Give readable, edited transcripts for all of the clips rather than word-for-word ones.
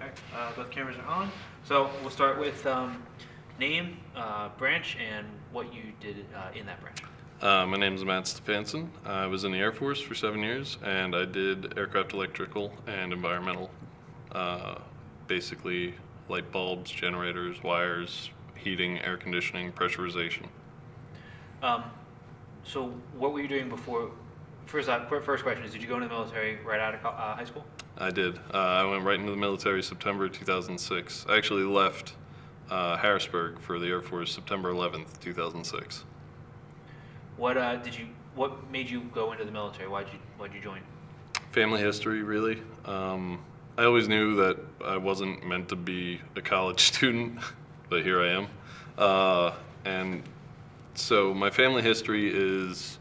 All right, both cameras are on. So we'll start with name, branch, and what you did in that branch. My name is Matt Stefancin. I was in the Air Force for 7 years, and I did aircraft electrical and environmental, basically light bulbs, generators, wires, heating, air conditioning, pressurization. So what were you doing before? First question is, did you go into the military right out of high school? I did. I went right into the military September 2006. I actually left Harrisburg for the Air Force September 11th, 2006. What made you go into the military? Why'd you join? Family history, really. I always knew that I wasn't meant to be a college student, but here I am. And so my family history is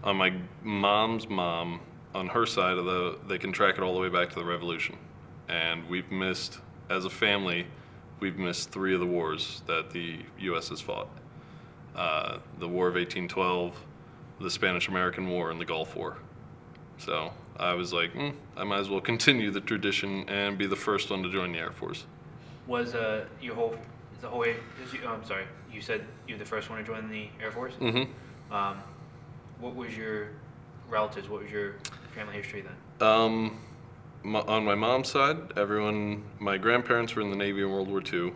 on my mom's mom. On her side they can track it all the way back to the Revolution. And as a family, we've missed 3 of the wars that the U.S. has fought. The War of 1812, the Spanish-American War, and the Gulf War. So I was like, I might as well continue the tradition and be the first one to join the Air Force. Was you said you were the first one to join the Air Force? Mm-hmm. What was your relatives? What was your family history then? On my mom's side, my grandparents were in the Navy in World War II.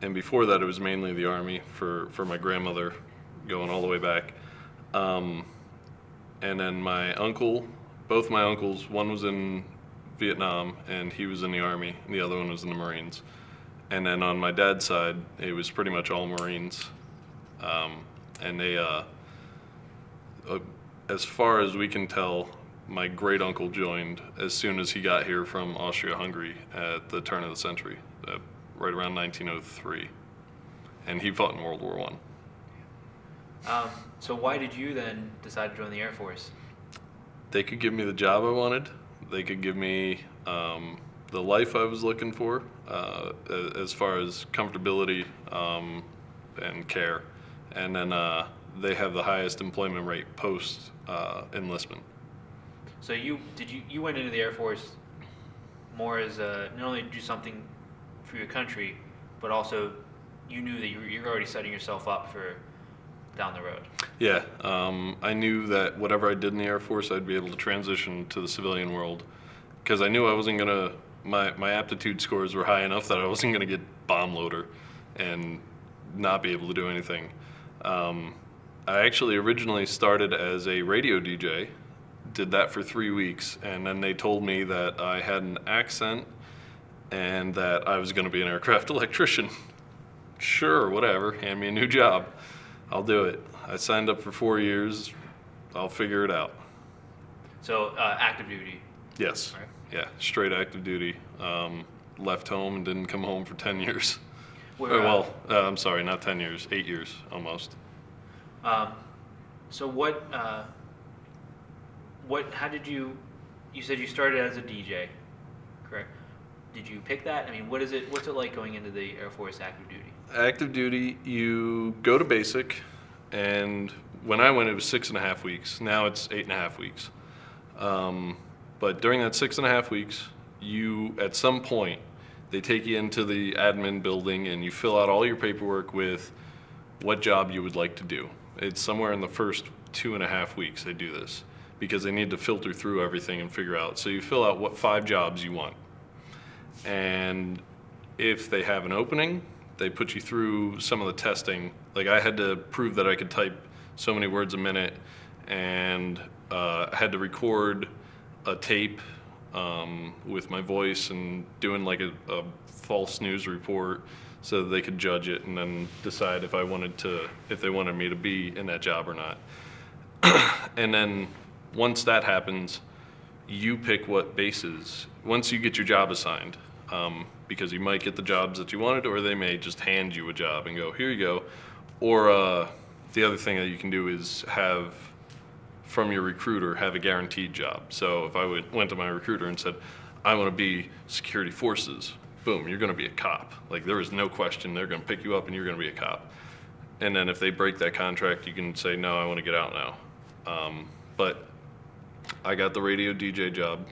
And before that, it was mainly the Army for my grandmother, going all the way back. And then both my uncles, one was in Vietnam and he was in the Army, and the other one was in the Marines. And then on my dad's side, it was pretty much all Marines. And they, as far as we can tell, my great uncle joined as soon as he got here from Austria-Hungary at the turn of the century, right around 1903. And he fought in World War I. So why did you then decide to join the Air Force? They could give me the job I wanted. They could give me the life I was looking for, as far as comfortability and care. And then they have the highest employment rate post enlistment. So you went into the Air Force more as not only to do something for your country, but also you knew that you're already setting yourself up for down the road. Yeah, I knew that whatever I did in the Air Force, I'd be able to transition to the civilian world, because I knew I wasn't gonna. My aptitude scores were high enough that I wasn't gonna get bomb loader and not be able to do anything. I actually originally started as a radio DJ, did that for 3 weeks, and then they told me that I had an accent and that I was going to be an aircraft electrician. Sure, whatever, hand me a new job. I'll do it. I signed up for 4 years. I'll figure it out. So active duty? Yes. Right. Yeah, straight active duty. Left home and didn't come home for 10 years. I'm sorry, not 10 years, 8 years almost. So how did you said you started as a DJ, correct? Did you pick that? I mean, what's it like going into the Air Force active duty? Active duty, you go to basic, and when I went, it was 6.5 weeks. Now it's 8.5 weeks. But during that 6.5 weeks, at some point, they take you into the admin building and you fill out all your paperwork with what job you would like to do. It's somewhere in the first 2.5 weeks they do this, because they need to filter through everything and figure out. So you fill out what 5 jobs you want. And if they have an opening, they put you through some of the testing. Like I had to prove that I could type so many words a minute, and I had to record a tape with my voice and doing like a false news report so that they could judge it and then decide if they wanted me to be in that job or not. And then once that happens, you pick what bases, once you get your job assigned, because you might get the jobs that you wanted, or they may just hand you a job and go, here you go. Or the other thing that you can do is have, from your recruiter, have a guaranteed job. So if I went to my recruiter and said, I want to be security forces, boom, you're going to be a cop. Like there is no question, they're going to pick you up and you're going to be a cop. And then if they break that contract, you can say, no, I want to get out now. But I got the radio DJ job.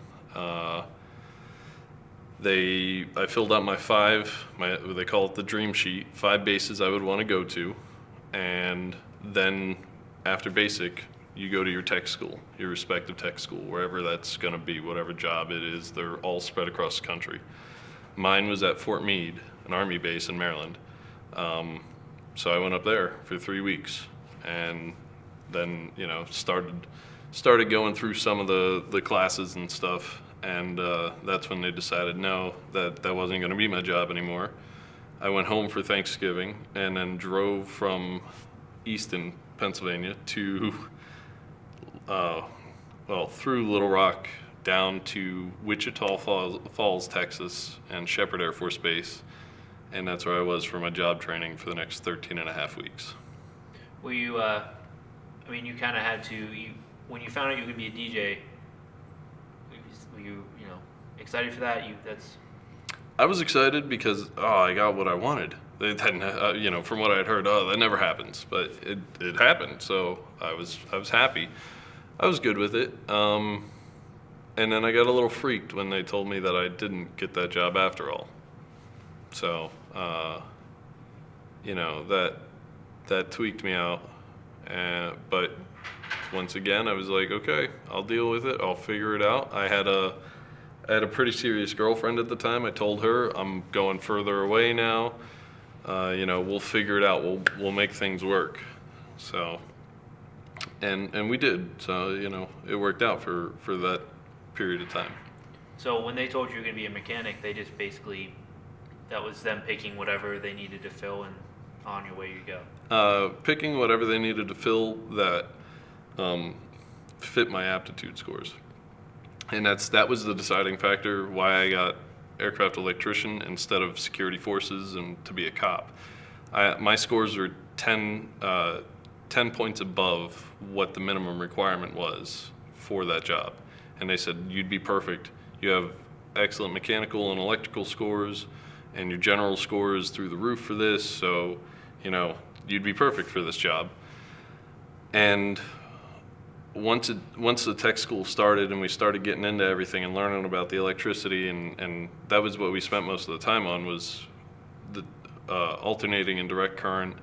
I filled out they call it the dream sheet, 5 bases I would want to go to, and then after basic, you go to your tech school, your respective tech school, wherever that's going to be, whatever job it is. They're all spread across the country. Mine was at Fort Meade, an Army base in Maryland. So I went up there for 3 weeks, and then started going through some of the classes and stuff. And that's when they decided no, that wasn't going to be my job anymore. I went home for Thanksgiving and then drove from Easton, Pennsylvania to, through Little Rock down to Wichita Falls, Texas, and Shepherd Air Force Base. And that's where I was for my job training for the next 13 and a half weeks. Were you, you kind of had to, when you found out you were going to be a DJ, were you excited for that? I was excited because I got what I wanted. From what I had heard, that never happens, but it happened. So I was happy. I was good with it. And then I got a little freaked when they told me that I didn't get that job after all. So that tweaked me out. But once again, I was like, okay, I'll deal with it. I'll figure it out. I had a pretty serious girlfriend at the time. I told her I'm going further away now. We'll figure it out. We'll make things work. So, and we did. So, it worked out for that period of time. So when they told you were going to be a mechanic, they just basically, that was them picking whatever they needed to fill and on your way you go. Picking whatever they needed to fill that fit my aptitude scores. And that was the deciding factor why I got aircraft electrician instead of security forces and to be a cop. My scores were 10 points above what the minimum requirement was for that job. And they said, you'd be perfect. You have excellent mechanical and electrical scores, and your general score is through the roof for this, so, you'd be perfect for this job. And once the tech school started and we started getting into everything and learning about the electricity, and that was what we spent most of the time on, was the alternating and direct current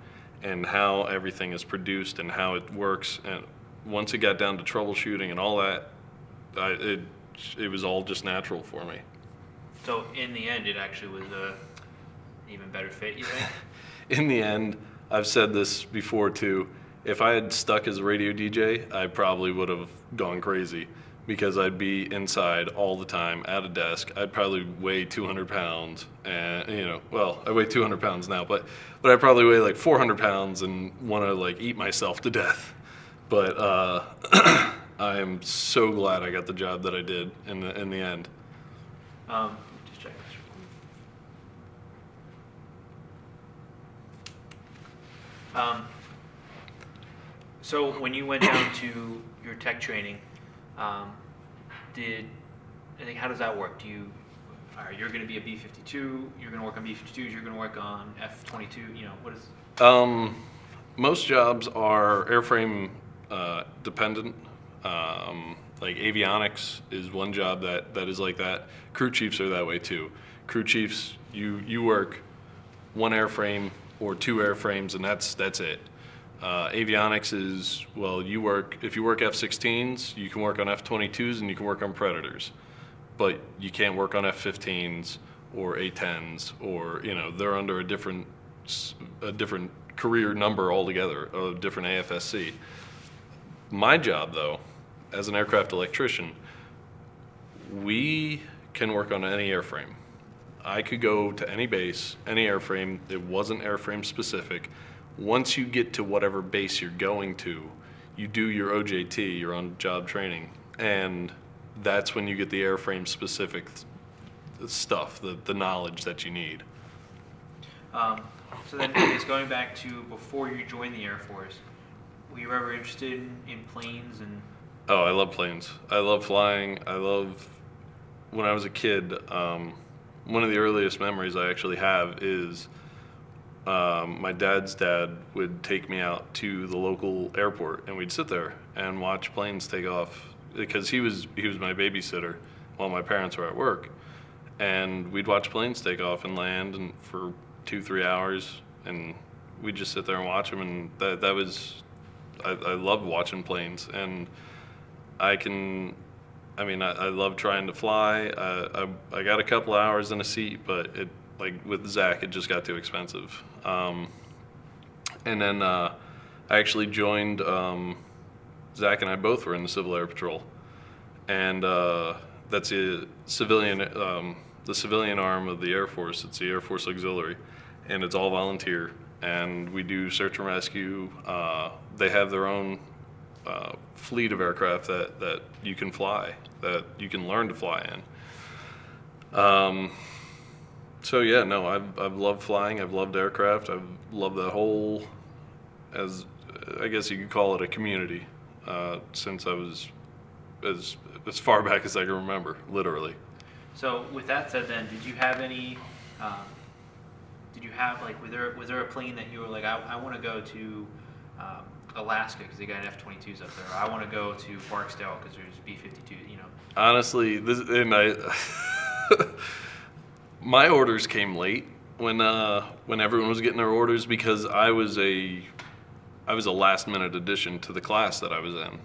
and how everything is produced and how it works. And once it got down to troubleshooting and all that, it was all just natural for me. So in the end, it actually was an even better fit, you think? In the end, I've said this before too, if I had stuck as a radio DJ, I probably would have gone crazy because I'd be inside all the time at a desk. I'd probably weigh 200 pounds and, I weigh 200 pounds now, but I'd probably weigh like 400 pounds and want to eat myself to death. But I am so glad I got the job that I did in the end. Just check this. So when you went down to your tech training, how does that work? You're going to be a B-52, you're going to work on B-52s, you're going to work on F-22, what is? Most jobs are airframe dependent. Like avionics is one job that is like that. Crew chiefs are that way too. Crew chiefs, you work one airframe or two airframes and that's it. Avionics is, if you work F-16s, you can work on F-22s and you can work on Predators, but you can't work on F-15s or A-10s or, they're under a different career number altogether, a different AFSC. My job though, as an aircraft electrician, we can work on any airframe. I could go to any base, any airframe. It wasn't airframe specific. Once you get to whatever base you're going to, you do your OJT, your on-job training, and that's when you get the airframe specific stuff, the knowledge that you need. So then, it's going back to before you joined the Air Force. Were you ever interested in planes and? Oh, I love planes. I love flying. When I was a kid, one of the earliest memories I actually have is my dad's dad would take me out to the local airport and we'd sit there and watch planes take off because he was my babysitter while my parents were at work. and we'd watch planes take off and land, and for 2-3 hours, and we'd just sit there and watch them, and that was, I loved watching planes, and I love trying to fly. I got a couple hours in a seat, but like with Zach, it just got too expensive. And then I actually joined, Zach and I both were in the Civil Air Patrol. And that's the civilian arm of the Air Force. It's the Air Force Auxiliary, and it's all volunteer. And we do search and rescue. They have their own fleet of aircraft that you can fly, that you can learn to fly in. So yeah, no, I've loved flying. I've loved aircraft. I've loved that whole, as I guess you could call it, a community, since I was as far back as I can remember, literally. So with that said, then, did you have any? Was there a plane that you were like, I want to go to Alaska because they got F-22s up there. Or I want to go to Barksdale because there's B-52. You know. Honestly, my orders came late when everyone was getting their orders, because I was a last minute addition to the class that I was in.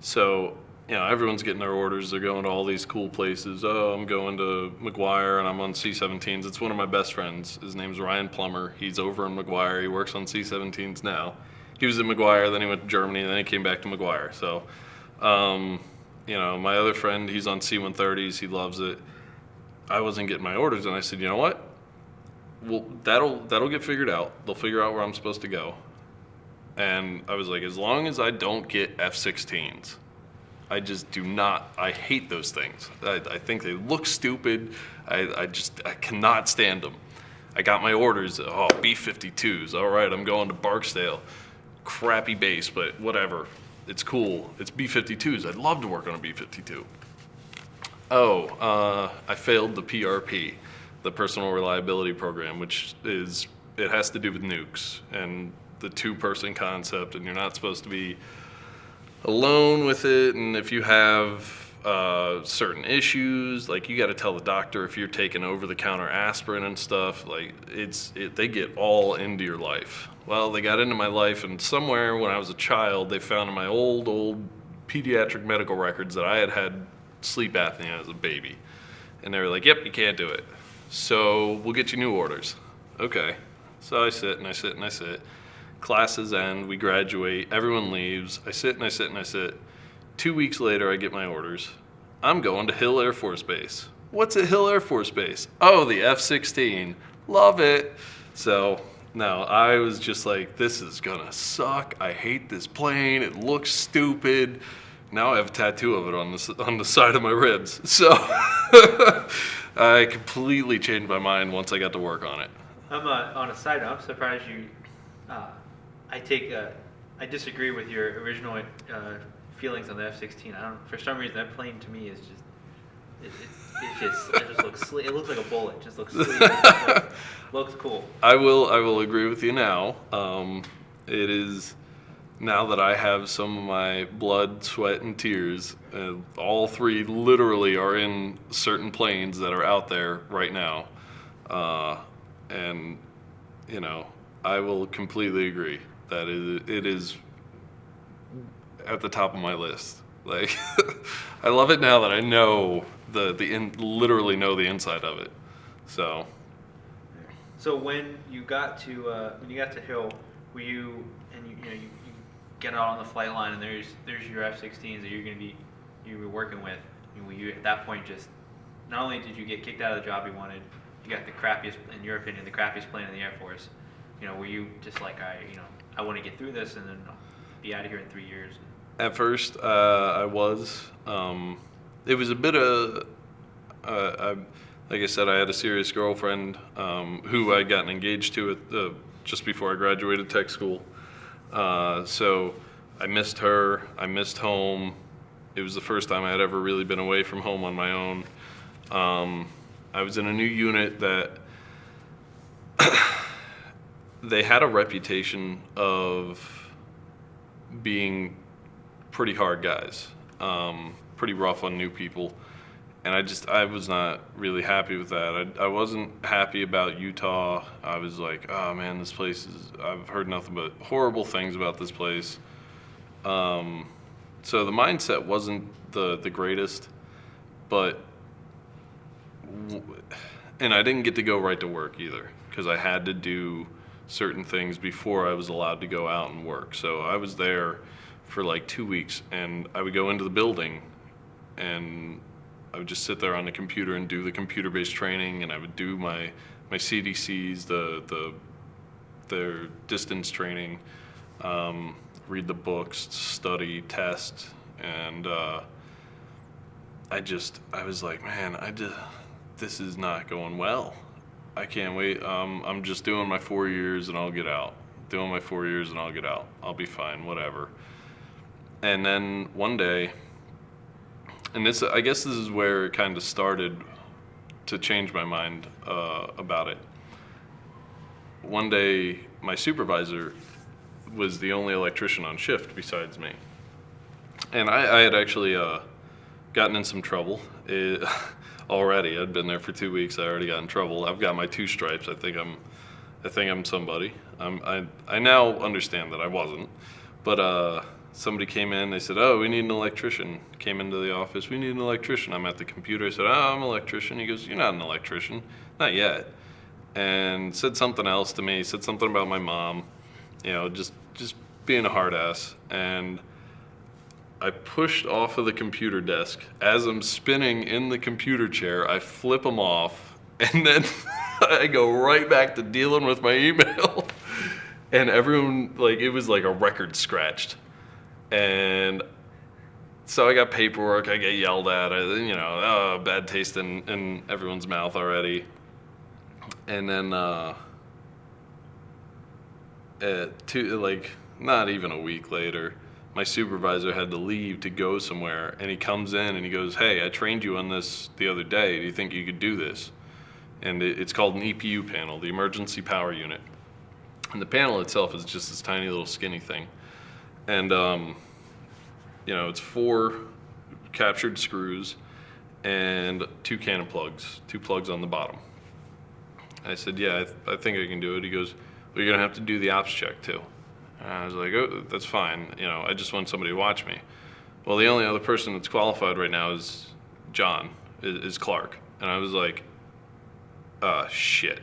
So, everyone's getting their orders. They're going to all these cool places. Oh, I'm going to McGuire, and I'm on C-17s. It's one of my best friends. His name's Ryan Plummer. He's over in McGuire. He works on C-17s now. He was in McGuire, then he went to Germany, and then he came back to McGuire. So, my other friend, he's on C-130s. He loves it. I wasn't getting my orders, and I said, you know what? Well, that'll get figured out. They'll figure out where I'm supposed to go. And I was like, as long as I don't get F-16s, I just do not. I hate those things. I think they look stupid. I cannot stand them. I got my orders. Oh, B-52s. All right, I'm going to Barksdale. Crappy base, but whatever. It's cool. It's B-52s. I'd love to work on a B-52. Oh, I failed the PRP, the Personal Reliability Program, which it has to do with nukes and the two-person concept, and you're not supposed to be alone with it. And if you have certain issues, like you got to tell the doctor if you're taking over-the-counter aspirin and stuff. Like they get all into your life. Well, they got into my life, and somewhere when I was a child, they found in my old pediatric medical records that I had sleep apnea as a baby, and they were like, "Yep, you can't do it. So we'll get you new orders." Okay. So I sit and I sit and I sit. Classes end, we graduate, everyone leaves. I sit and I sit and I sit. 2 weeks later, I get my orders. I'm going to Hill Air Force Base. What's at Hill Air Force Base? Oh, the F-16. Love it. So, no, I was just like, this is gonna suck. I hate this plane. It looks stupid. Now I have a tattoo of it on the side of my ribs. So, I completely changed my mind once I got to work on it. I'm on a side note. I'm surprised you. I disagree with your original feelings on the F-16. For some reason, that plane to me is just. It just looks sleek. It looks like a bullet. It just looks sleek. Looks cool. I will agree with you now. It is. Now that I have some of my blood, sweat, and tears, all three literally are in certain planes that are out there right now. And, I will completely agree that it is at the top of my list. Like, I love it now that I know literally know the inside of it. So when you got to Hill, were you get out on the flight line and there's your F-16s that you were working with? Were you at that point just not only did you get kicked out of the job you wanted, you got the crappiest, in your opinion, the crappiest plane in the Air Force? Were you just like, I want to get through this and then I'll be out of here in 3 years? At first, I was. It was a bit of, like I said, I had a serious girlfriend who I gotten engaged to just before I graduated tech school. So I missed her. I missed home. It was the first time I had ever really been away from home on my own. I was in a new unit that they had a reputation of being pretty hard guys, pretty rough on new people. And I was not really happy with that. I wasn't happy about Utah. I was like, oh man, this place I've heard nothing but horrible things about this place. So the mindset wasn't the greatest, but, and I didn't get to go right to work either, because I had to do certain things before I was allowed to go out and work. So I was there for like 2 weeks, and I would go into the building, and I would just sit there on the computer and do the computer-based training, and I would do my CDCs, their distance training, read the books, study, test, and I was like, man, this is not going well. I can't wait. I'm just doing my 4 years and I'll get out. Doing my 4 years and I'll get out. I'll be fine, whatever. And then one day, and I guess this is where it kind of started to change my mind about it. One day, my supervisor was the only electrician on shift besides me. And I had actually gotten in some trouble already. I'd been there for 2 weeks. I already got in trouble. I've got my 2 stripes. I think I'm somebody. I now understand that I wasn't. But somebody came in, they said, oh, we need an electrician. Came into the office, we need an electrician. I'm at the computer, I said, oh, I'm an electrician. He goes, you're not an electrician. Not yet. And said something else to me, said something about my mom, just being a hard ass. And I pushed off of the computer desk. As I'm spinning in the computer chair, I flip them off, and then I go right back to dealing with my email. And everyone, it was like a record scratched. And so I got paperwork, I get yelled at, bad taste in everyone's mouth already. And then, not even a week later, my supervisor had to leave to go somewhere, and he comes in and he goes, hey, I trained you on this the other day, do you think you could do this? And it's called an EPU panel, the emergency power unit. And the panel itself is just this tiny little skinny thing. And, it's 4 captured screws and 2 cannon plugs, 2 plugs on the bottom. I said, yeah, I think I can do it. He goes, well, you're going to have to do the ops check too. And I was like, oh, that's fine. I just want somebody to watch me. Well, the only other person that's qualified right now is John, is Clark. And I was like, shit.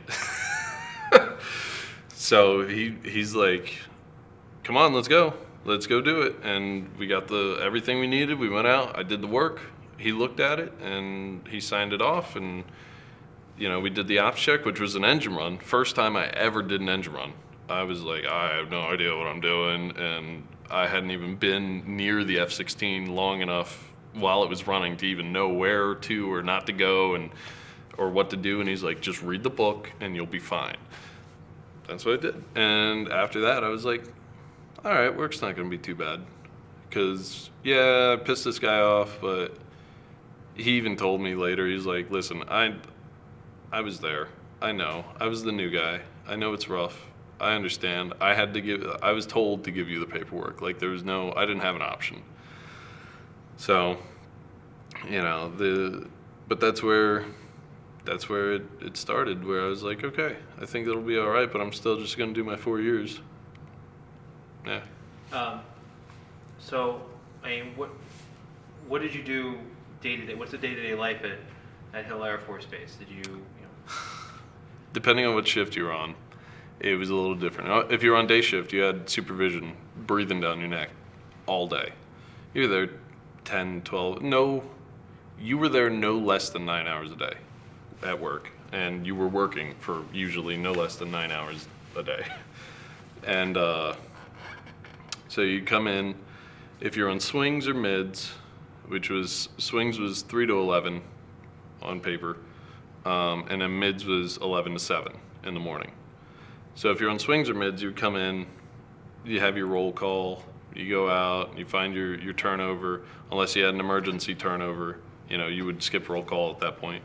So he's like, come on, let's go do it. And we got everything we needed. We went out, I did the work. He looked at it and he signed it off. And, we did the ops check, which was an engine run. First time I ever did an engine run. I was like, I have no idea what I'm doing. And I hadn't even been near the F-16 long enough while it was running to even know where to or not to go or what to do. And he's like, just read the book and you'll be fine. That's what I did. And after that, I was like, all right, work's not going to be too bad. Because, yeah, I pissed this guy off, but he even told me later, he's like, listen, I was there. I know. I was the new guy. I know it's rough. I understand. I was told to give you the paperwork. I didn't have an option. So, but that's where it started, where I was like, okay, I think it'll be all right, but I'm still just going to do my 4 years. Yeah. So, what did you do day to day? What's the day-to-day life at Hill Air Force Base? Did you? Depending on what shift you were on, it was a little different. If you were on day shift, you had supervision breathing down your neck all day. You were there 10, 12. No, you were there no less than 9 hours a day at work, and you were working for usually no less than 9 hours a day. And so you come in, if you're on swings or mids, swings was 3 to 11 on paper, and then mids was 11 to 7 in the morning. So if you're on swings or mids, you would come in, you have your roll call, you go out, you find your turnover. Unless you had an emergency turnover, you would skip roll call at that point.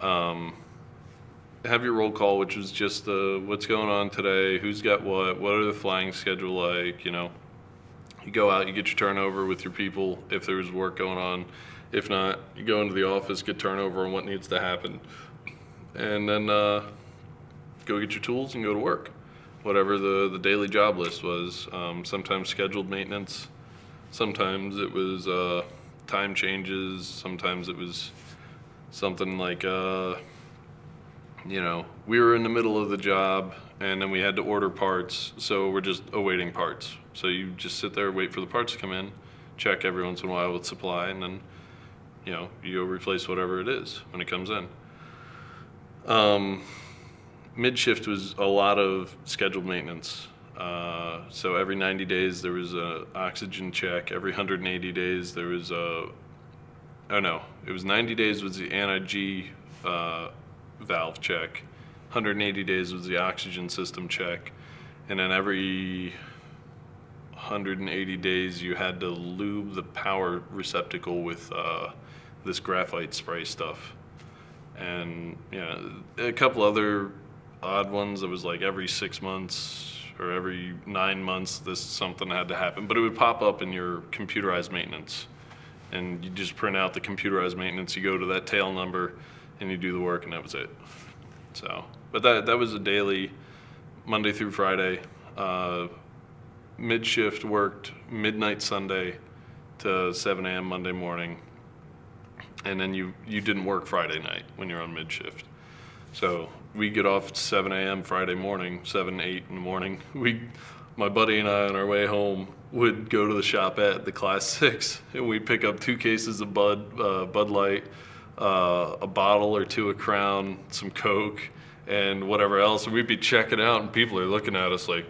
Have your roll call, which was just what's going on today, who's got what are the flying schedule like, You go out, you get your turnover with your people if there's work going on, If not, you go into the office, get turnover on what needs to happen, and then go get your tools and go to work. Whatever the daily job list was. Sometimes scheduled maintenance, sometimes it was time changes, sometimes it was something like, we were in the middle of the job and then we had to order parts, so we're just awaiting parts. So you just sit there, wait for the parts to come in, check every once in a while with supply, and then, you go replace whatever it is when it comes in. Mid-shift was a lot of scheduled maintenance. So every 90 days there was an oxygen check. Every 180 days there was it was 90 days was the anti-G valve check. 180 days was the oxygen system check. And then every 180 days you had to lube the power receptacle with this graphite spray stuff. And a couple other odd ones that was like every 6 months or every 9 months something had to happen, but it would pop up in your computerized maintenance, and you just print out the computerized maintenance, you go to that tail number and you do the work, and that was it. So but that was a daily, Monday through Friday. Mid shift worked midnight Sunday to 7 a.m. Monday morning, and then you didn't work Friday night when you're on mid shift. So we get off at 7 a.m. Friday morning, 8 in the morning. My buddy and I on our way home would go to the shop at the Class 6, and we'd pick up 2 cases of Bud Light, a bottle or 2 of Crown, some Coke, and whatever else. And we'd be checking out, and people are looking at us like,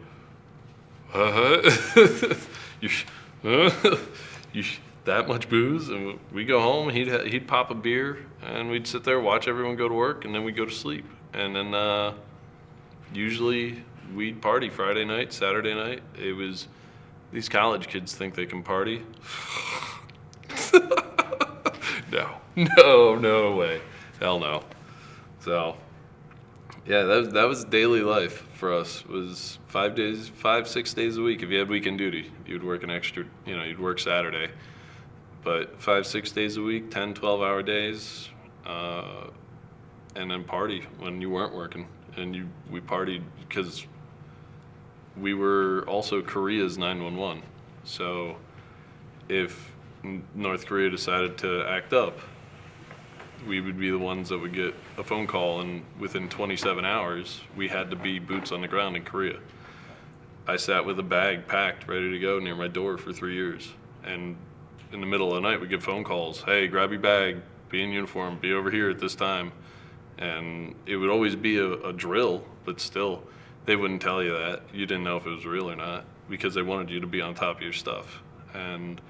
that much booze? And we go home, he'd pop a beer, and we'd sit there, watch everyone go to work, and then we'd go to sleep. And then usually we'd party Friday night, Saturday night. It was, these college kids think they can party. No way. Hell no. So, yeah, that was daily life for us. It was 5-6 days a week. If you had weekend duty, you'd work an extra, you'd work Saturday. But 5-6 days a week, 10, 12-hour days, and then party when you weren't working. And we partied because we were also Korea's 911. So if North Korea decided to act up, we would be the ones that would get a phone call, and within 27 hours, we had to be boots on the ground in Korea. I sat with a bag packed, ready to go near my door for 3 years. And in the middle of the night, we get phone calls. Hey, grab your bag, be in uniform, be over here at this time. And it would always be a drill, but still, they wouldn't tell you that. You didn't know if it was real or not, because they wanted you to be on top of your stuff. And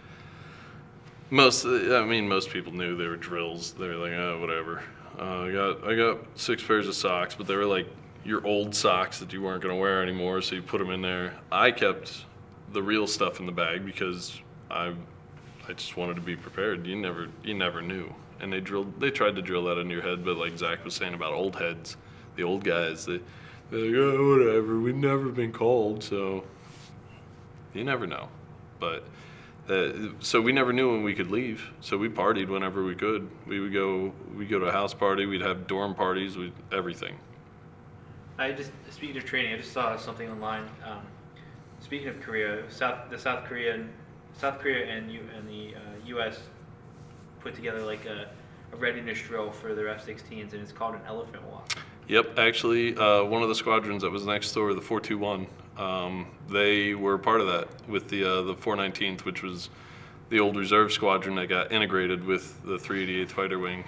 most people knew they were drills. They were like, oh, whatever. I got 6 pairs of socks, but they were like your old socks that you weren't going to wear anymore, so you put them in there. I kept the real stuff in the bag because I just wanted to be prepared. You never knew. And they tried to drill that into your head, but like Zach was saying about old heads, the old guys, they're like, oh, whatever, we've never been called, so you never know. But so we never knew when we could leave, so we partied whenever we could. We'd go to a house party, we'd have dorm parties, everything. Speaking of training, I just saw something online. Speaking of Korea, South Korea and the U.S. put together like a readiness drill for their F-16s, and it's called an elephant walk. Yep, actually, one of the squadrons that was next door, the 421, they were part of that with the 419th, which was the old reserve squadron that got integrated with the 388th Fighter Wing.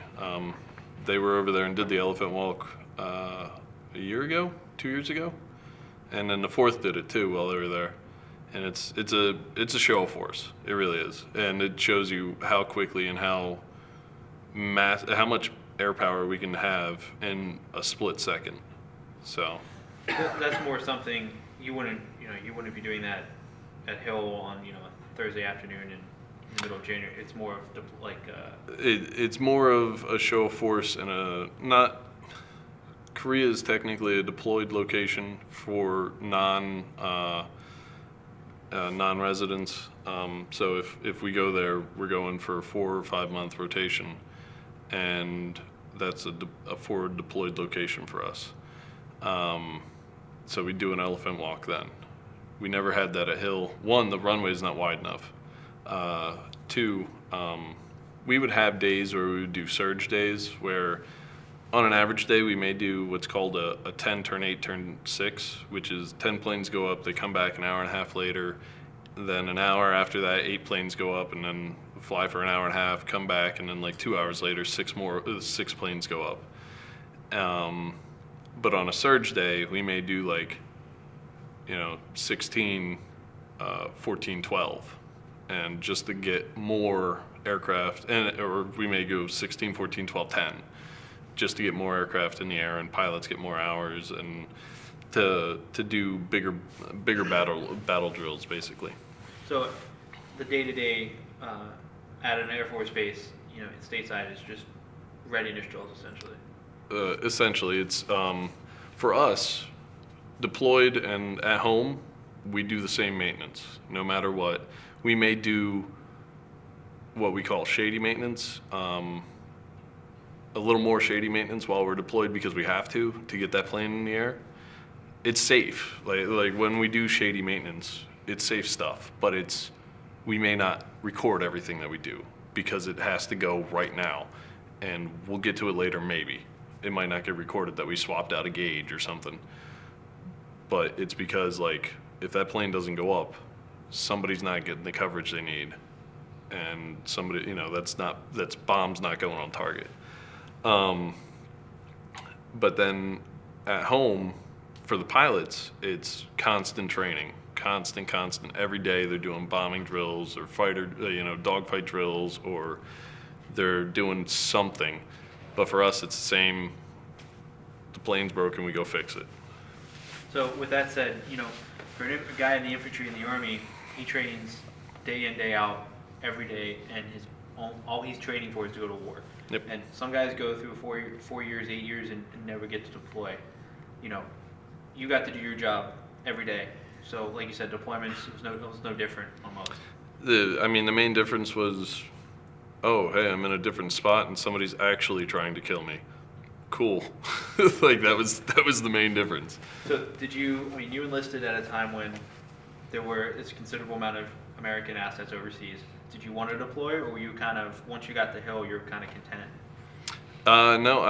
They were over there and did the elephant walk a year ago, 2 years ago, and then the 4th did it too while they were there. And it's a show of force. It really is, and it shows you how quickly and how much air power we can have in a split second. So that's more something you wouldn't be doing that at Hill on a Thursday afternoon in the middle of January. It's more of it's more of a show of force and Korea is technically a deployed location for non-residents. So if we go there, we're going for a 4 or 5 month rotation, and that's a forward deployed location for us. So we do an elephant walk then. We never had that at Hill. One, the runway's not wide enough. Two, we would have days where we would do surge days where on an average day we may do what's called a 10 turn 8 turn 6, which is 10 planes go up, they come back an hour and a half later, then an hour after that 8 planes go up, and then fly for an hour and a half, come back, and then like 2 hours later 6 planes go up. But on a surge day we may do like 16, 14, 12, and just to get more aircraft, or we may go 16, 14, 12, 10, just to get more aircraft in the air and pilots get more hours, and to do bigger battle drills basically. So the day-to-day at an Air Force base, stateside, is just readiness drills essentially. Essentially, it's for us, deployed and at home, we do the same maintenance no matter what. We may do what we call shady maintenance, a little more shady maintenance while we're deployed because we have to get that plane in the air. It's safe. Like when we do shady maintenance, it's safe stuff, but we may not record everything that we do because it has to go right now, and we'll get to it later maybe. It might not get recorded that we swapped out a gauge or something, but it's because if that plane doesn't go up, somebody's not getting the coverage they need, and somebody, that's bombs not going on target. But then at home, for the pilots, it's constant training, constant. Every day they're doing bombing drills or dogfight drills, or they're doing something. But for us, it's the same. The plane's broken, we go fix it. So with that said, for a guy in the infantry in the Army, he trains day in, day out, every day, and all he's training for is to go to war. Yep. And some guys go through 4 years, 8 years, and never get to deploy. You got to do your job every day. So, like you said, deployments was no different almost. The main difference was, oh, hey, I'm in a different spot and somebody's actually trying to kill me. Cool. That was the main difference. So you enlisted at a time when there were this considerable amount of American assets overseas. Did you want to deploy, or were you kind of, once you got the Hill, you were kind of content? No,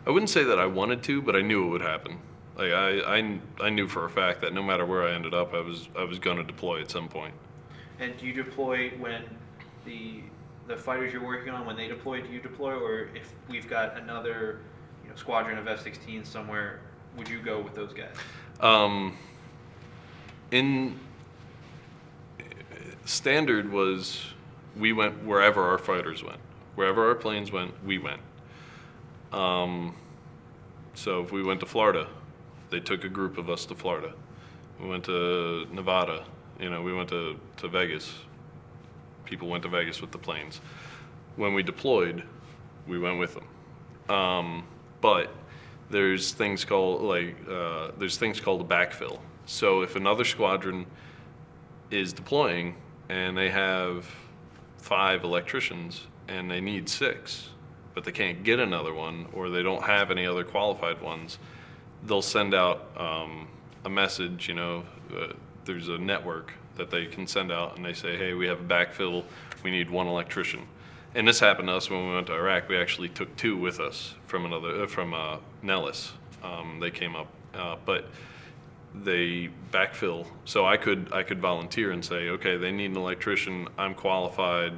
I wouldn't say that I wanted to, but I knew it would happen. I knew for a fact that no matter where I ended up, I was going to deploy at some point. And do you deploy when the fighters you're working on, when they deploy, do you deploy? Or if we've got another squadron of F-16s somewhere, would you go with those guys? In standard was we went wherever our fighters went. Wherever our planes went, we went. So if we went to Florida, they took a group of us to Florida. We went to Nevada, we went to Vegas. People went to Vegas with the planes. When we deployed, we went with them. But there's things called a backfill. So if another squadron is deploying and they have 5 electricians and they need 6, but they can't get another one, or they don't have any other qualified ones, they'll send out a message. There's a network that they can send out, and they say, hey, we have a backfill, we need 1 electrician. And this happened to us when we went to Iraq. We actually took 2 with us from Nellis. They came up, but they backfill. So I could volunteer and say, okay, they need an electrician, I'm qualified,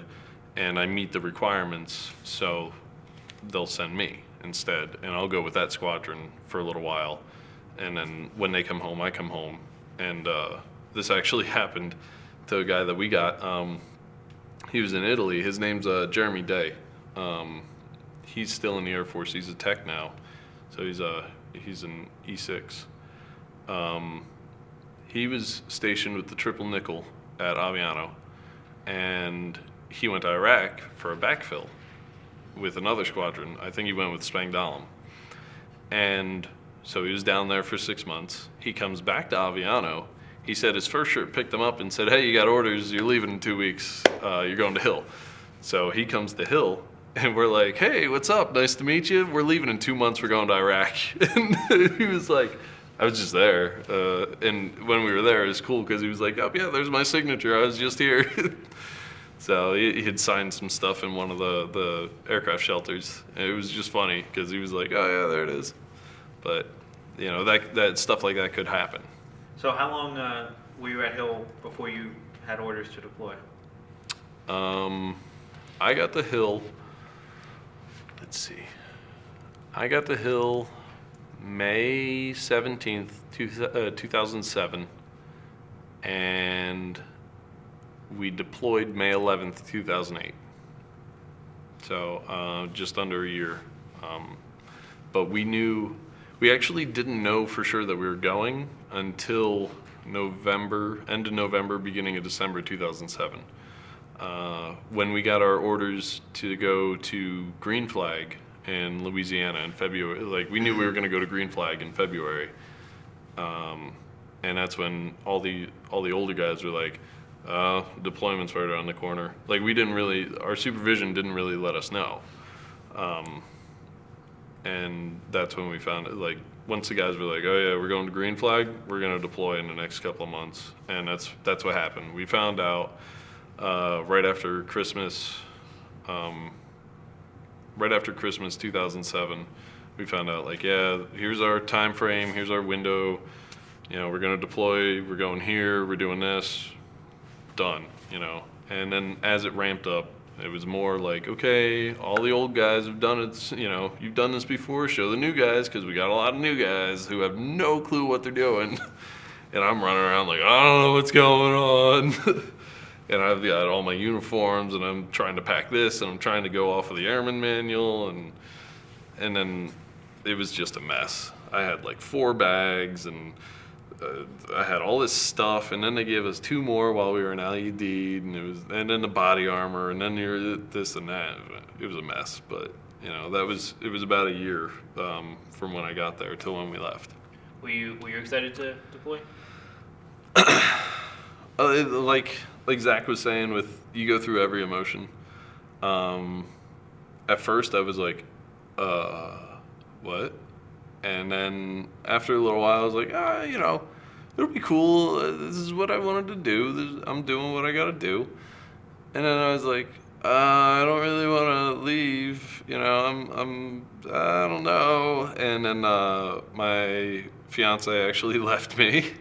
and I meet the requirements, so they'll send me instead, and I'll go with that squadron for a little while, and then when they come home, I come home. And this actually happened to a guy that we got. He was in Italy. His name's Jeremy Day. He's still in the Air Force. He's a tech now, so he's an E6. He was stationed with the Triple Nickel at Aviano, and he went to Iraq for a backfill with another squadron. I think he went with Spangdahlem. And so he was down there for 6 months. He comes back to Aviano. he said his first shirt picked him up and said, "Hey, you got orders. You're leaving in 2 weeks. You're going to Hill." So he comes to Hill, and we're like, "Hey, what's up? Nice to meet you. We're leaving in 2 months. We're going to Iraq." And he was like, I was just there. And when we were there, it was cool because he was like, "Oh, yeah, there's my signature. I was just here." So he had signed some stuff in one of the aircraft shelters. And it was just funny because he was like, "Oh, yeah, there it is." But, that stuff like that could happen. So how long were you at Hill before you had orders to deploy? I got the Hill. Let's see. I got the Hill May 17th, 2007, and we deployed May 11th, 2008. So just under a year. But we actually didn't know for sure that we were going until end of November, beginning of December 2007. When we got our orders to go to Green Flag in Louisiana in February, like we knew we were going to go to Green Flag in February, and that's when all the older guys were like, "Deployment's right around the corner." Like our supervision didn't really let us know, and that's when we found it. Like once the guys were like, "Oh yeah, we're going to Green Flag. We're going to deploy in the next couple of months," and that's what happened. We found out right after Christmas. Right after Christmas 2007, we found out like, yeah, here's our time frame, here's our window. We're going to deploy. We're going here. We're doing this. Done. And then as it ramped up, it was more like, okay, all the old guys have done it. You've done this before. Show the new guys, because we got a lot of new guys who have no clue what they're doing. And I'm running around like, I don't know what's going on. And I've got all my uniforms, and I'm trying to pack this, and I'm trying to go off of the airman manual, and then it was just a mess. I had like 4 bags, and I had all this stuff, and then they gave us 2 more while we were in LED, and then the body armor, and then this and that. It was a mess, but it was about a year from when I got there till when we left. Were you excited to deploy? Like Zach was saying, you go through every emotion. At first I was like, what? And then after a little while I was like, it'll be cool. This is what I wanted to do. I'm doing what I gotta do. And then I was like, I don't really want to leave. I don't know. And then my fiance actually left me.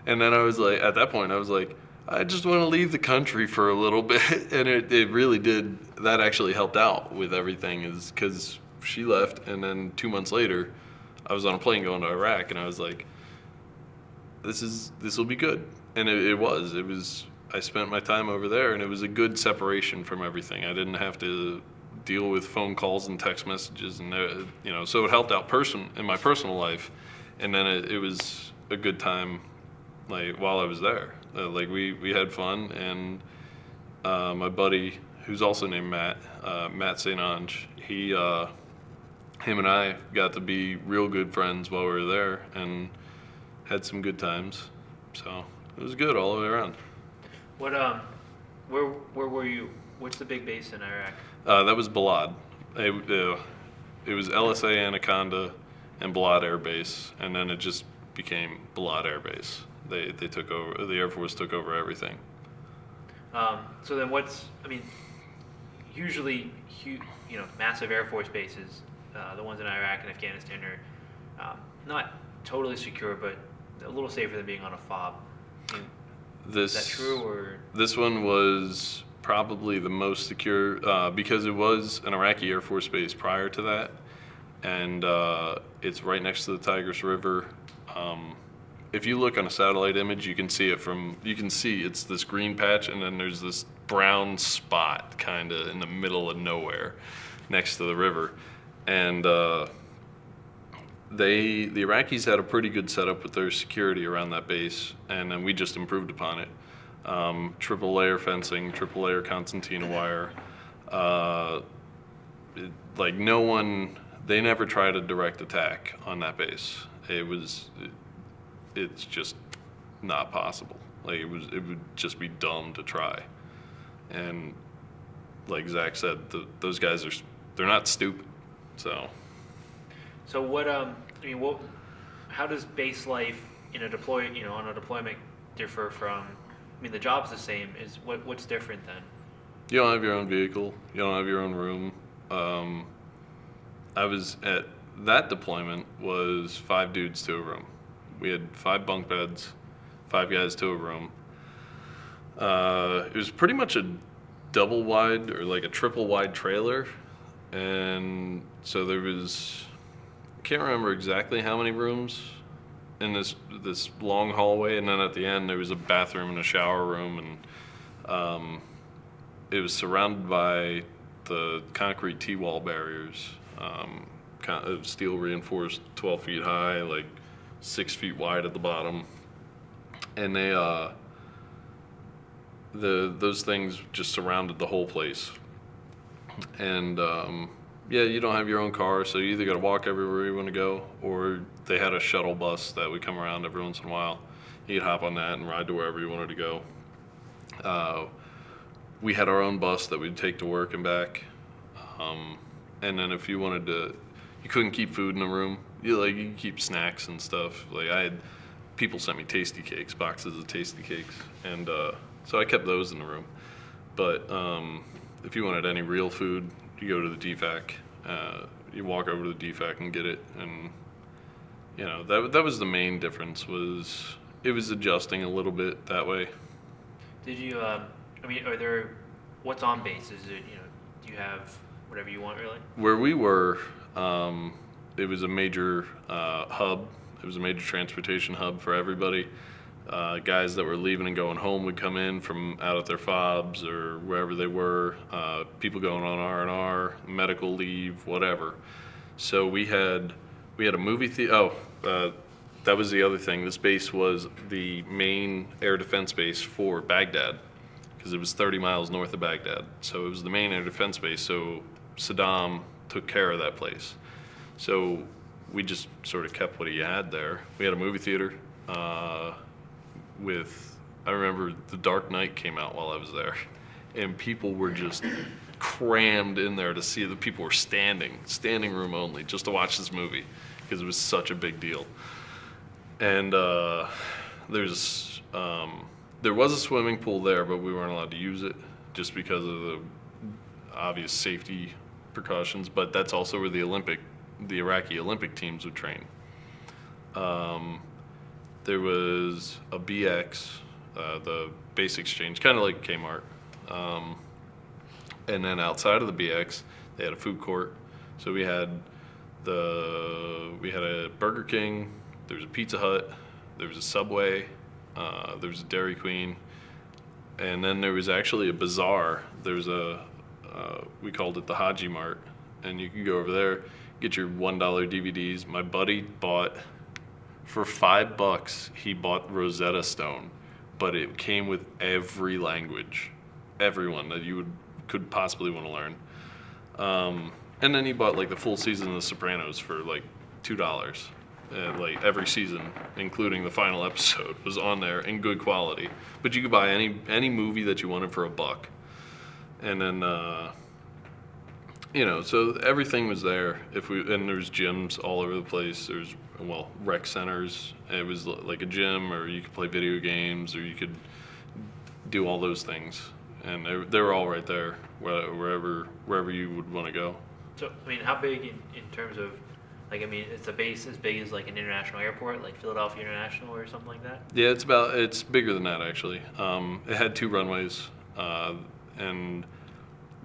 And then I was like, at that point I was like, I just want to leave the country for a little bit. And it really did. That actually helped out with everything, is because she left, and then 2 months later I was on a plane going to Iraq, and I was like, this will be good. And it was I spent my time over there, and it was a good separation from everything. I didn't have to deal with phone calls and text messages, and so it helped out in my personal life. And then it was a good time, like while I was there. Like we had fun, and my buddy, who's also named Matt Stefancin, him and I got to be real good friends while we were there, and had some good times. So it was good all the way around. What where were you? What's the big base in Iraq? That was Balad. It was LSA Anaconda and Balad Air Base, and then it just became Balad Air Base. They took over. The Air Force took over everything. So then usually massive Air Force bases, the ones in Iraq and Afghanistan are not totally secure, but a little safer than being on a FOB. Is that true, or? This one was probably the most secure because it was an Iraqi Air Force base prior to that, and it's right next to the Tigris River. If you look on a satellite image, you can see it's this green patch, and then there's this brown spot kind of in the middle of nowhere next to the river. And the Iraqis had a pretty good setup with their security around that base, and then we just improved upon it. Triple layer fencing, triple layer concertina wire. They never tried a direct attack on that base. It's just not possible. Like it would just be dumb to try. And like Zach said, those guys they're not stupid. So So how does base life in a on a deployment differ from, I mean, the job's the same, what's different then? you don't have your own vehicle. You don't have your own room. I was at that deployment was 5 dudes to a room. We had 5 bunk beds, 5 guys to a room. It was pretty much a double wide or like a triple wide trailer, and so there was, I can't remember exactly how many rooms in this long hallway, and then at the end there was a bathroom and a shower room, and it was surrounded by the concrete T-wall barriers, kind of steel reinforced, 12 feet high, like 6 feet wide at the bottom, and those things just surrounded the whole place. And you don't have your own car, so you either got to walk everywhere you want to go, or they had a shuttle bus that would come around every once in a while. You'd hop on that and ride to wherever you wanted to go. We had our own bus that we'd take to work and back. And then if you wanted to, you couldn't keep food in the room. You could keep snacks and stuff. Like people sent me tasty cakes, boxes of tasty cakes, and so I kept those in the room. But if you wanted any real food, you go to the DFAC. You walk over to the DFAC and get it, and that was the main difference. It was adjusting a little bit that way. Did you? What's on base? Is it, do you have whatever you want really? Where we were, it was a major hub. It was a major transportation hub for everybody. Guys that were leaving and going home would come in from out at their fobs or wherever they were. People going on R&R, medical leave, whatever. So we had a movie theater. That was the other thing. This base was the main air defense base for Baghdad, because it was 30 miles north of Baghdad. So it was the main air defense base. So Saddam took care of that place. So we just sort of kept what he had there. We had a movie theater. I remember The Dark Knight came out while I was there, and people were just crammed in there to see that people were standing room only, just to watch this movie, because it was such a big deal. And there was a swimming pool there, but we weren't allowed to use it just because of the obvious safety precautions. But that's also where the Iraqi Olympic teams would train. There was a BX, the base exchange, kind of like Kmart. And then outside of the BX, they had a food court. So we had a Burger King, there was a Pizza Hut, there was a Subway, there was a Dairy Queen, and then there was actually a bazaar. There was we called it the Haji Mart, and you could go over there, get your $1 DVDs. My buddy bought, for $5, he bought Rosetta Stone, but it came with every language, everyone that you could possibly want to learn. And then he bought like the full season of The Sopranos for like $2. Like every season, including the final episode, was on there in good quality. But you could buy any movie that you wanted for $1. And then so everything was there. And there's gyms all over the place. There's rec centers. It was like a gym, or you could play video games, or you could do all those things. And they were all right there, wherever you would want to go. So, I mean, how big in terms of, it's a base as big as like an international airport, like Philadelphia International or something like that? Yeah, it's bigger than that actually. It had 2 runways, and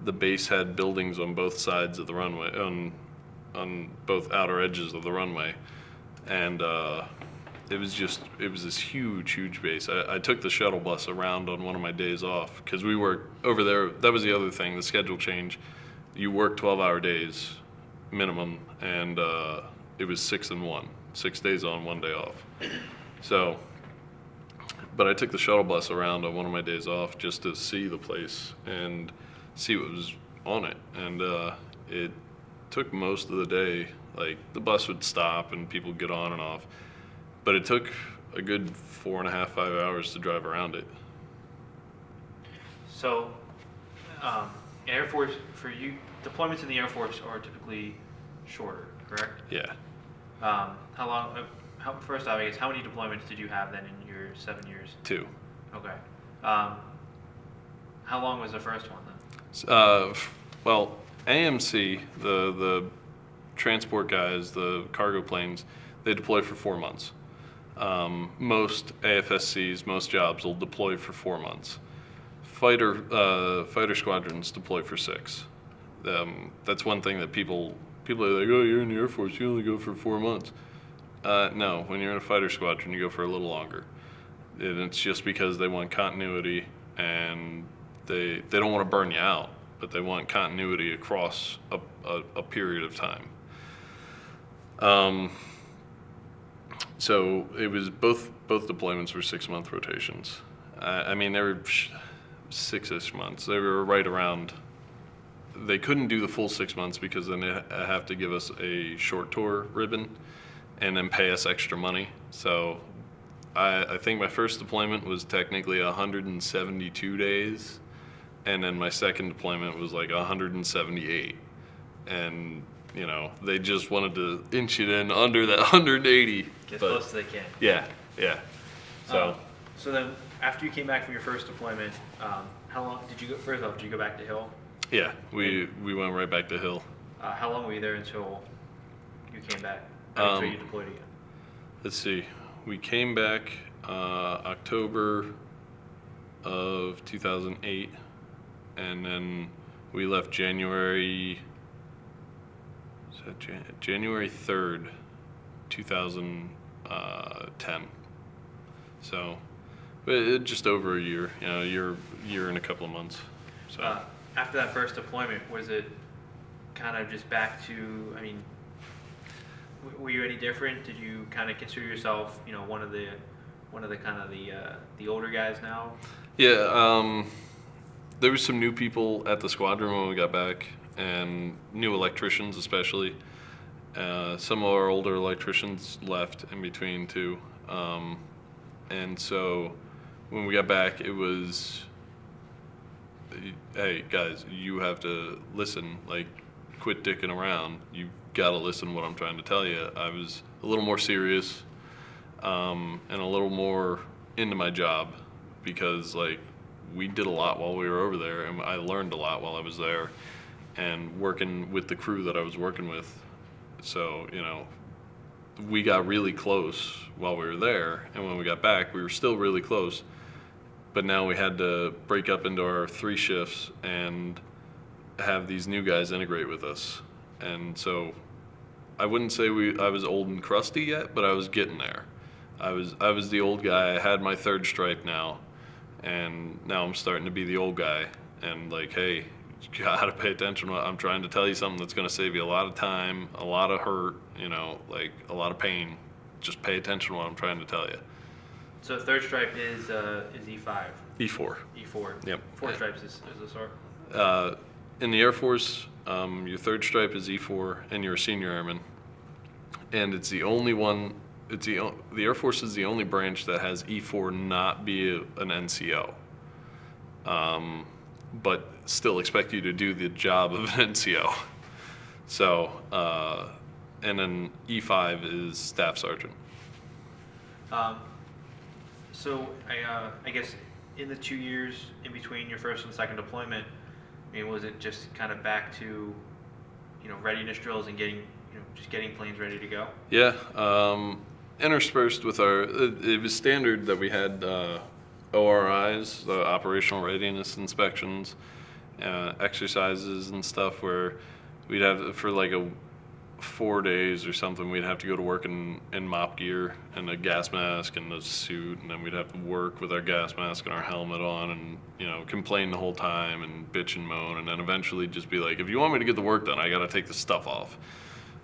the base had buildings on both sides of the runway, on both outer edges of the runway, and it was this huge base. I took the shuttle bus around on one of my days off, because we worked over there. That was the other thing, the schedule change. You work 12-hour days minimum, and it was 6 and 1, 6 days on, 1 day off. So, but I took the shuttle bus around on one of my days off just to see the place and see what was on it. And it took most of the day. Like, the bus would stop and people would get on and off, but it took a good 4.5, 5 hours to drive around it. So, Air Force, for you, deployments in the Air Force are typically shorter, correct? Yeah. How long, first off, I guess, how many deployments did you have then in your 7 years? 2. Okay. How long was the first one then? Well, AMC, the transport guys, the cargo planes, they deploy for 4 months. Most AFSCs, most jobs will deploy for 4 months. Fighter squadrons deploy for 6. That's one thing that people are like, oh, you're in the Air Force, you only go for 4 months. No, when you're in a fighter squadron, you go for a little longer. And it's just because they want continuity, and they don't want to burn you out, but they want continuity across a period of time. So it was both deployments were 6-month rotations. I mean, they were 6-ish months. They were right around. They couldn't do the full 6 months because then they have to give us a short tour ribbon and then pay us extra money. So I think my first deployment was technically 172 days, and then my second deployment was like 178. And you know, they just wanted to inch it in under that 180. Get as close as they can. Yeah. So So then, after you came back from your first deployment, how long did you go? First off, did you go back to Hill? yeah, we went right back to Hill. How long were you there until you came back? Until you deployed again? Let's see. We came back October of 2008, and then we left January. Is that January 3rd, 2010. So, just over a year. You know, year and a couple of months. So. After that first deployment, was it kind of just back to? I mean, were you any different? Did you kind of consider yourself, you know, one of the kind of the older guys now? Yeah, there was some new people at the squadron when we got back, and new electricians especially. Some of our older electricians left in between too, and so when we got back, it was, hey guys, you have to listen. Like, quit dicking around. You got to listen what I'm trying to tell you. I was a little more serious, and a little more into my job, because like we did a lot while we were over there, and I learned a lot while I was there, and working with the crew that I was working with. So, you know, we got really close while we were there, and when we got back, we were still really close. But now we had to break up into our 3 shifts and have these new guys integrate with us. And so I wouldn't say I was old and crusty yet, but I was getting there. I was the old guy. I had my 3rd stripe now, and now I'm starting to be the old guy. And like, hey, you gotta pay attention. I'm trying to tell you something that's gonna save you a lot of time, a lot of hurt, you know, like a lot of pain. Just pay attention to what I'm trying to tell you. So 3rd stripe is E5. E4. E4. Yep. 4 stripes is the sort. In the Air Force, your 3rd stripe is E4, and you're a senior airman. And it's the only one. The Air Force is the only branch that has E4 not be an NCO, but still expect you to do the job of an NCO. So, and then E5 is staff sergeant. So I guess in the 2 years in between your first and second deployment, I mean, was it just kind of back to, you know, readiness drills and getting, you know, just getting planes ready to go? Yeah, interspersed with it was standard that we had ORIs, the operational readiness inspections, exercises and stuff, where we'd have, for like 4 days or something, we'd have to go to work in mop gear and a gas mask and a suit, and then we'd have to work with our gas mask and our helmet on, and, you know, complain the whole time and bitch and moan, and then eventually just be like, if you want me to get the work done, I got to take the stuff off.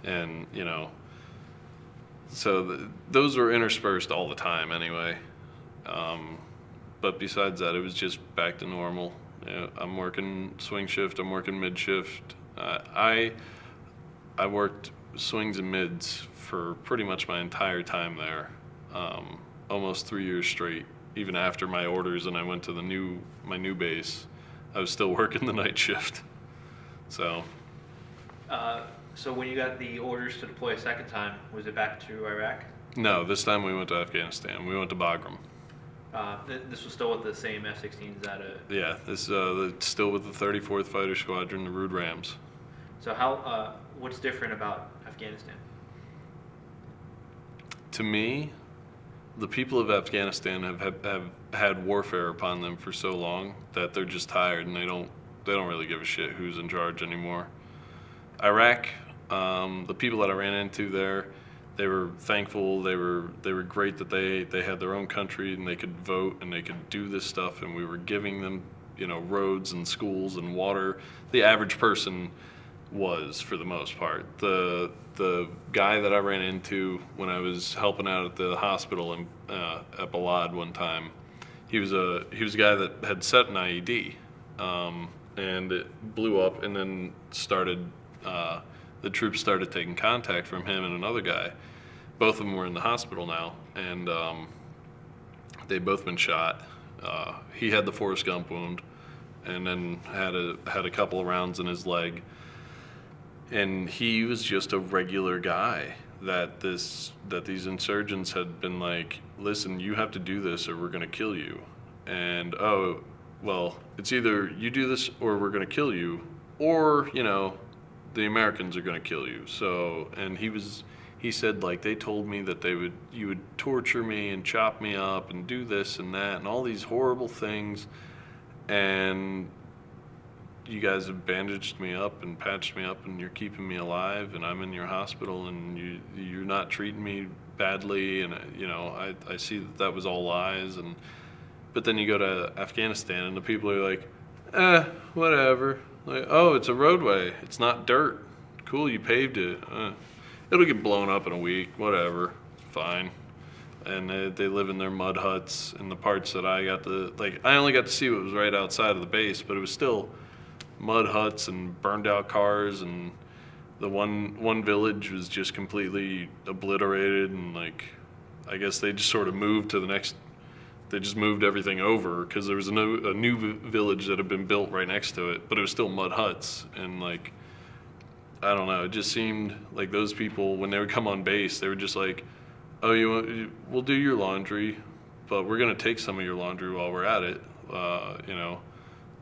And, you know, so those were interspersed all the time anyway. But besides that, it was just back to normal. You know, I'm working swing shift, I'm working mid shift. I worked swings and mids for pretty much my entire time there, almost 3 years straight. Even after my orders and I went to my new base, I was still working the night shift. So. So when you got the orders to deploy a second time, was it back to Iraq? No, this time we went to Afghanistan. We went to Bagram. This was still with the same F-16s that Yeah, this still with the 34th Fighter Squadron, the Rude Rams. So what's different about Afghanistan? To me, the people of Afghanistan have had warfare upon them for so long that they're just tired and they don't really give a shit who's in charge anymore. Iraq, the people that I ran into there, they were thankful. They were great that they had their own country and they could vote and they could do this stuff, and we were giving them, roads and schools and water. The average person was, for the most part. The guy that I ran into when I was helping out at the hospital at Balad one time, he was a guy that had set an IED, and it blew up, and then the troops started taking contact from him and another guy. Both of them were in the hospital now, and they'd both been shot. He had the Forrest Gump wound, and then had a couple of rounds in his leg. And he was just a regular guy that these insurgents had been like, listen, you have to do this or we're going to kill you. And well, it's either you do this or we're going to kill you, or the Americans are going to kill you. So, and he said, like, they told me that you would torture me and chop me up and do this and that and all these horrible things, and you guys have bandaged me up and patched me up and you're keeping me alive, and I'm in your hospital and you're not treating me badly, and I see that was all lies. But then you go to Afghanistan and the people are like, whatever. Like, oh, it's a roadway. It's not dirt. Cool, you paved it. It'll get blown up in a week. Whatever. Fine. And they live in their mud huts in the parts that I got to, I only got to see what was right outside of the base, but it was still mud huts and burned out cars, and the one village was just completely obliterated, and I guess they just sort of moved to the next. They just moved everything over because there was a new village that had been built right next to it, but it was still mud huts. And I don't know, it just seemed like those people, when they would come on base, they were just like, oh, we'll do your laundry, but we're gonna take some of your laundry while we're at it.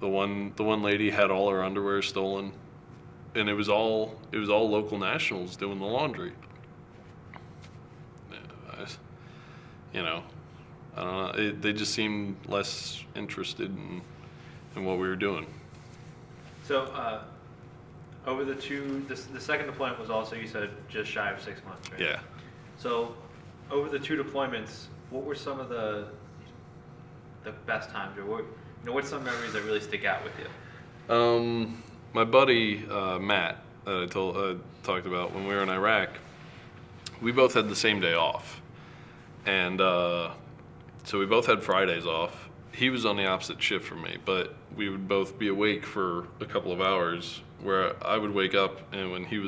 The one lady had all her underwear stolen, and it was all local nationals doing the laundry. I don't know. They just seemed less interested in what we were doing. So, over the second deployment was also, you said, just shy of 6 months, right? Yeah. So, over the two deployments, what were some of the best times, or what's some memories that really stick out with you? My buddy Matt that I talked about when we were in Iraq, we both had the same day off, and so we both had Fridays off. He was on the opposite shift from me, but we would both be awake for a couple of hours, where I would wake up and when he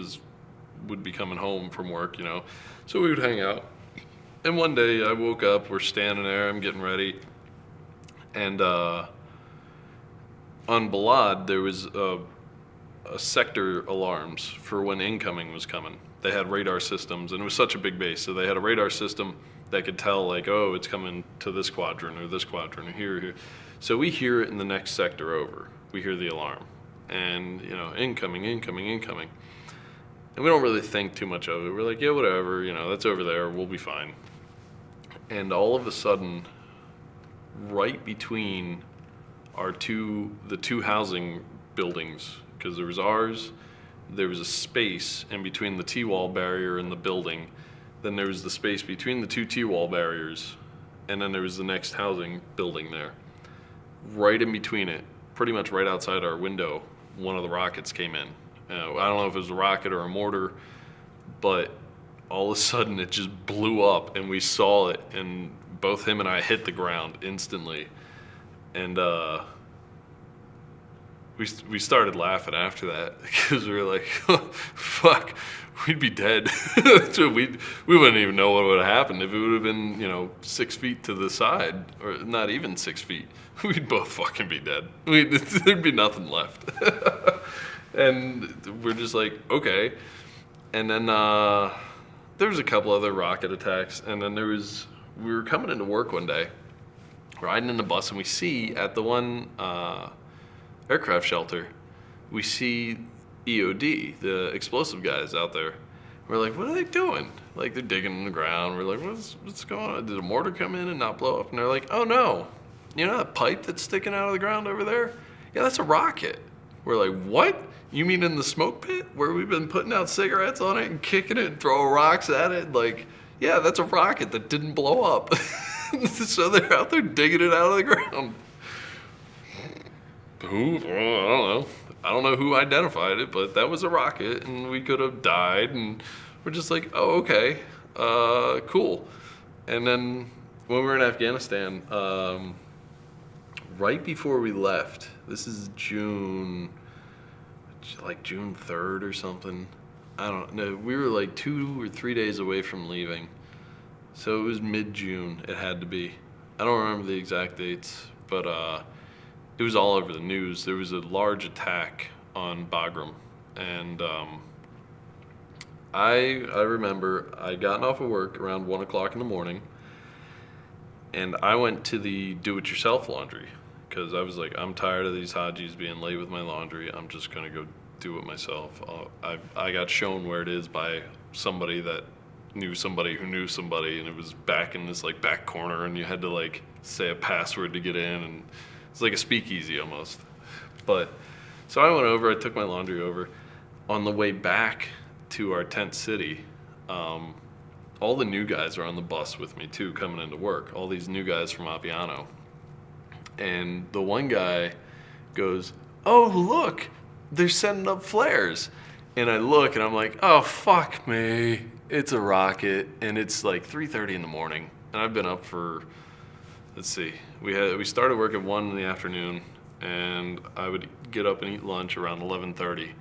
would be coming home from work, so we would hang out. And one day I woke up, we're standing there, I'm getting ready, and on Balad there was a sector alarms for when incoming was coming. They had radar systems, and it was such a big base, so they had a radar system that could tell, oh, it's coming to this quadrant or this quadrant or here. So we hear it in the next sector over. We hear the alarm, and incoming. And we don't really think too much of it. We're like, yeah, whatever, that's over there, we'll be fine. And all of a sudden, right between the two housing buildings, because there was ours, there was a space in between the T-wall barrier and the building. Then there was the space between the two T-wall barriers, and then there was the next housing building there. Right in between it, pretty much right outside our window, one of the rockets came in. I don't know if it was a rocket or a mortar, but all of a sudden it just blew up, and we saw it, and both him and I hit the ground instantly. And we started laughing after that because we were like, fuck, we'd be dead. So we wouldn't even know what would have happened if it would have been 6 feet to the side, or not even 6 feet. We'd both fucking be dead. There'd be nothing left. And we're just like, okay. And then there was a couple other rocket attacks, and then we were coming into work one day, riding in the bus, and we see at the one aircraft shelter, we see EOD, the explosive guys out there. We're like, what are they doing? Like, they're digging in the ground. We're like, what's going on? Did a mortar come in and not blow up? And they're like, oh no, you know that pipe that's sticking out of the ground over there? Yeah, that's a rocket. We're like, what? You mean in the smoke pit where we've been putting out cigarettes on it and kicking it and throwing rocks at it? Like, yeah, that's a rocket that didn't blow up. So they're out there digging it out of the ground. Who? I don't know. I don't know who identified it, but that was a rocket, and we could have died. And we're just like, oh, okay, cool. And then when we were in Afghanistan, right before we left, this is June 3rd or something. I don't know. We were like 2 or 3 days away from leaving. So it was mid-June, it had to be. I don't remember the exact dates, but it was all over the news. There was a large attack on Bagram, and I remember I gotten off of work around 1 o'clock in the morning, and I went to the do-it-yourself laundry, because I was like, I'm tired of these Hajis being late with my laundry. I'm just going to go do it myself. I got shown where it is by somebody that knew somebody who knew somebody, and it was back in this like back corner, and you had to like say a password to get in, and it's like a speakeasy almost. But so I went over, I took my laundry over. On the way back to our tent city, all the new guys are on the bus with me too, coming into work. All these new guys from Aviation. And the one guy goes, oh, look, they're setting up flares. And I look and I'm like, oh, fuck me. It's a rocket. And it's like 3:30 in the morning. And I've been up for, let's see, we started work at 1 in the afternoon, and I would get up and eat lunch around 11:30.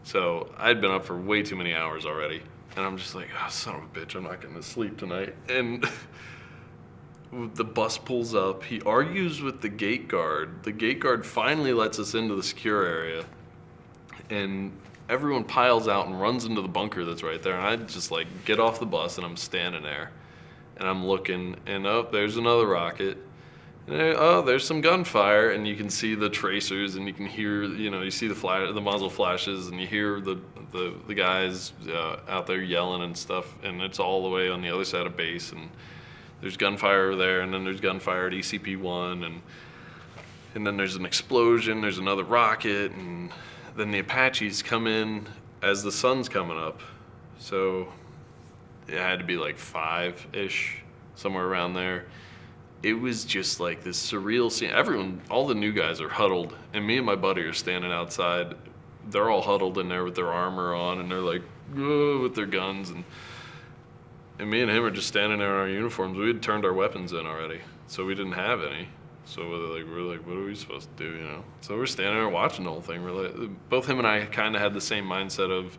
So I'd been up for way too many hours already. And I'm just like, oh, son of a bitch, I'm not getting to sleep tonight. And the bus pulls up. He argues with the gate guard. The gate guard finally lets us into the secure area. And everyone piles out and runs into the bunker that's right there. And I just like get off the bus, and I'm standing there. And I'm looking, and oh, there's another rocket. And oh, there's some gunfire, and you can see the tracers, and you can hear, you see the muzzle flashes, and you hear the guys out there yelling and stuff, and it's all the way on the other side of base, and there's gunfire over there, and then there's gunfire at ECP-1, and then there's an explosion, there's another rocket, and then the Apaches come in as the sun's coming up. So it had to be like 5-ish, somewhere around there. It was just like this surreal scene. All the new guys are huddled, and me and my buddy are standing outside. They're all huddled in there with their armor on, and they're like, with their guns, and me and him are just standing there in our uniforms. We had turned our weapons in already, so we didn't have any. So we're like, what are we supposed to do, So we're standing there watching the whole thing. We're like, both him and I kind of had the same mindset of,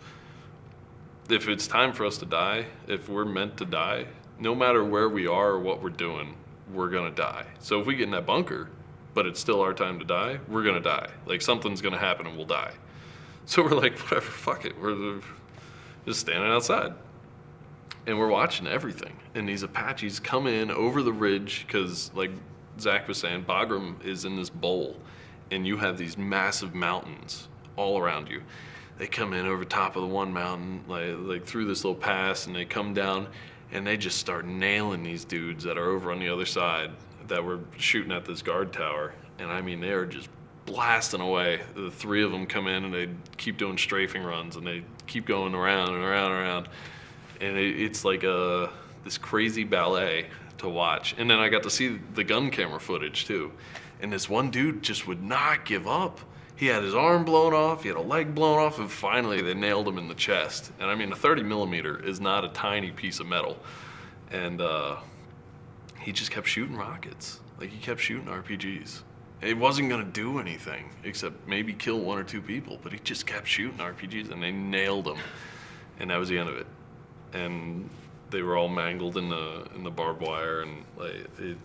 if it's time for us to die, if we're meant to die, no matter where we are or what we're doing, we're gonna die. So if we get in that bunker, but it's still our time to die, we're gonna die. Like, something's gonna happen and we'll die. So we're like, whatever, fuck it. We're just standing outside. And we're watching everything. And these Apaches come in over the ridge, because like Zach was saying, Bagram is in this bowl, and you have these massive mountains all around you. They come in over top of the one mountain, like through this little pass, and they come down, and they just start nailing these dudes that are over on the other side that were shooting at this guard tower. And I mean, they are just blasting away. The three of them come in, and they keep doing strafing runs, and they keep going around and around and around. And it's like this crazy ballet to watch. And then I got to see the gun camera footage too. And this one dude just would not give up. He had his arm blown off, he had a leg blown off, and finally they nailed him in the chest. And I mean, a 30 millimeter is not a tiny piece of metal. And he just kept shooting rockets. Like, he kept shooting RPGs. it wasn't going to do anything except maybe kill one or two people, but he just kept shooting RPGs, and they nailed him, and that was the end of it. And they were all mangled in the barbed wire, and like it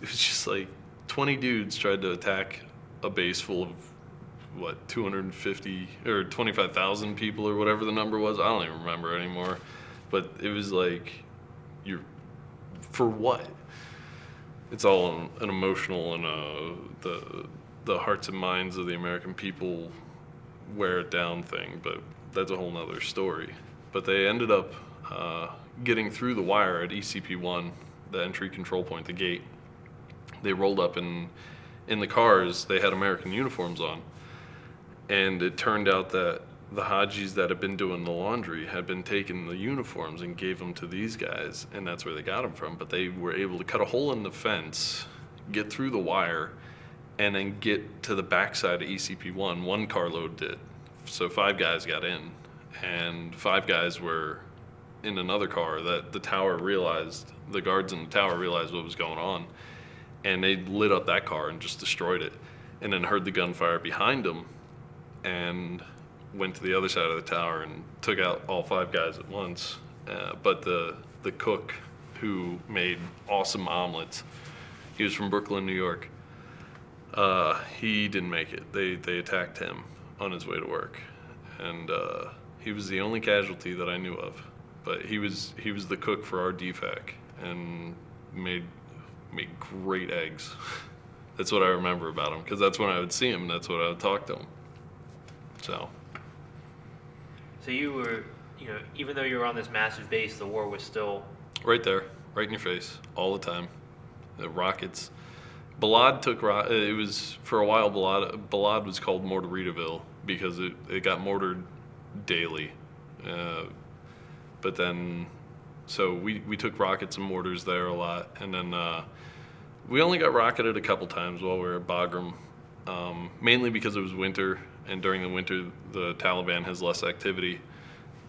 was just like 20 dudes tried to attack a base full of 250 or 25,000 people or whatever the number was. I don't even remember anymore, but it was like, you're for what? It's all an emotional and the hearts and minds of the American people wear it down thing, but that's a whole nother story. But they ended up getting through the wire at ECP-1, the entry control point, the gate. They rolled up in the cars. They had American uniforms on, and it turned out that the Hajis that had been doing the laundry had been taking the uniforms and gave them to these guys, and that's where they got them from. But they were able to cut a hole in the fence, get through the wire, and then get to the backside of ECP-1. One carload did. So 5 guys got in, and 5 guys were in another car that the guards in the tower realized what was going on, and they lit up that car and just destroyed it, and then heard the gunfire behind them and went to the other side of the tower and took out all 5 guys at once. But the cook who made awesome omelets, he was from Brooklyn, New York. He didn't make it. They attacked him on his way to work, and he was the only casualty that I knew of. But he was the cook for our DFAC and made great eggs. That's what I remember about him, because that's when I would see him and that's what I would talk to him. So you were, even though you were on this massive base, the war was still right there, right in your face, all the time. The rockets. Balad took it was for a while. Balad was called Mortaritaville because it got mortared daily. But then, so we took rockets and mortars there a lot, and then we only got rocketed a couple times while we were at Bagram, mainly because it was winter, and during the winter the Taliban has less activity